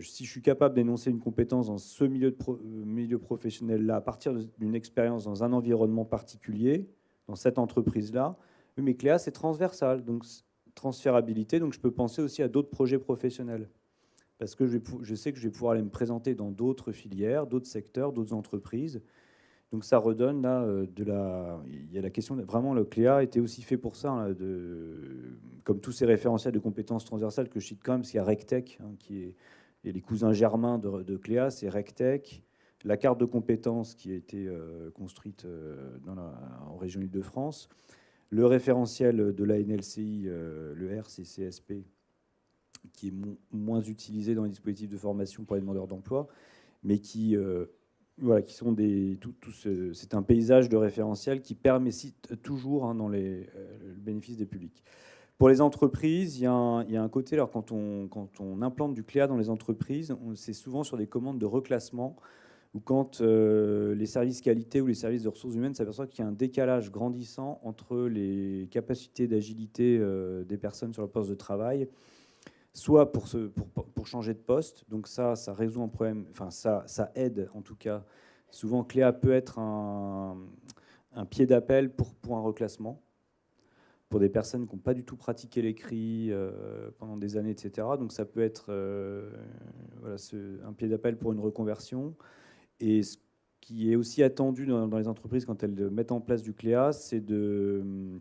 si je suis capable d'énoncer une compétence dans ce milieu professionnel-là, à partir d'une expérience dans un environnement particulier, dans cette entreprise-là, mais Cléa, c'est transversal, donc transférabilité, donc je peux penser aussi à d'autres projets professionnels. Parce que je sais que je vais pouvoir aller me présenter dans d'autres filières, d'autres secteurs, d'autres entreprises. Donc ça redonne là il y a la question, vraiment le Cléa était aussi fait pour ça, hein, comme tous ces référentiels de compétences transversales que je cite quand même, parce qu'il y a RecTech, hein, et les cousins germains de Cléa, c'est RecTech, la carte de compétences qui a été construite en région Île-de-France, le référentiel de la NLCI, le RCCSP, qui est moins utilisé dans les dispositifs de formation pour les demandeurs d'emploi, mais qui... voilà, qui sont c'est un paysage de référentiel qui permet toujours, hein, dans le bénéfice des publics. Pour les entreprises, il y a un côté, alors quand on implante du Cléa dans les entreprises, c'est souvent sur des commandes de reclassement, ou quand les services qualité ou les services de ressources humaines s'aperçoivent qu'il y a un décalage grandissant entre les capacités d'agilité des personnes sur le poste de travail, soit pour changer de poste, donc ça résout un problème, enfin ça aide en tout cas. Souvent Cléa peut être un pied d'appel pour un reclassement, pour des personnes qui n'ont pas du tout pratiqué l'écrit pendant des années, etc. Donc ça peut être voilà, un pied d'appel pour une reconversion. Et ce qui est aussi attendu dans les entreprises quand elles mettent en place du Cléa, c'est de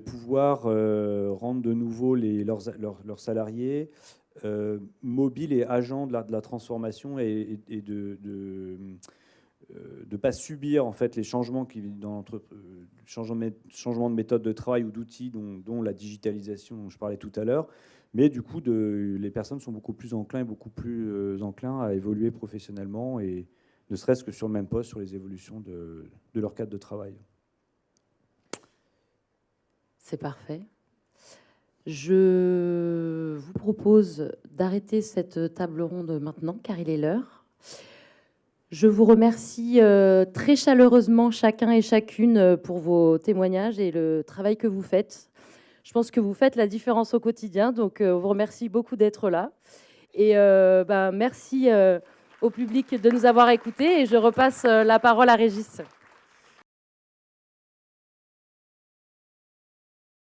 pouvoir rendre de nouveau leurs salariés mobiles et agents de la transformation et de ne pas subir en fait les changements changements de méthode de travail ou d'outils, dont la digitalisation dont je parlais tout à l'heure. Mais du coup, les personnes sont beaucoup plus enclins à évoluer professionnellement, et ne serait-ce que sur le même poste, sur les évolutions de leur cadre de travail. C'est parfait. Je vous propose d'arrêter cette table ronde maintenant, car il est l'heure. Je vous remercie très chaleureusement chacun et chacune pour vos témoignages et le travail que vous faites. Je pense que vous faites la différence au quotidien, donc on vous remercie beaucoup d'être là. Et merci au public de nous avoir écoutés, et je repasse la parole à Régis.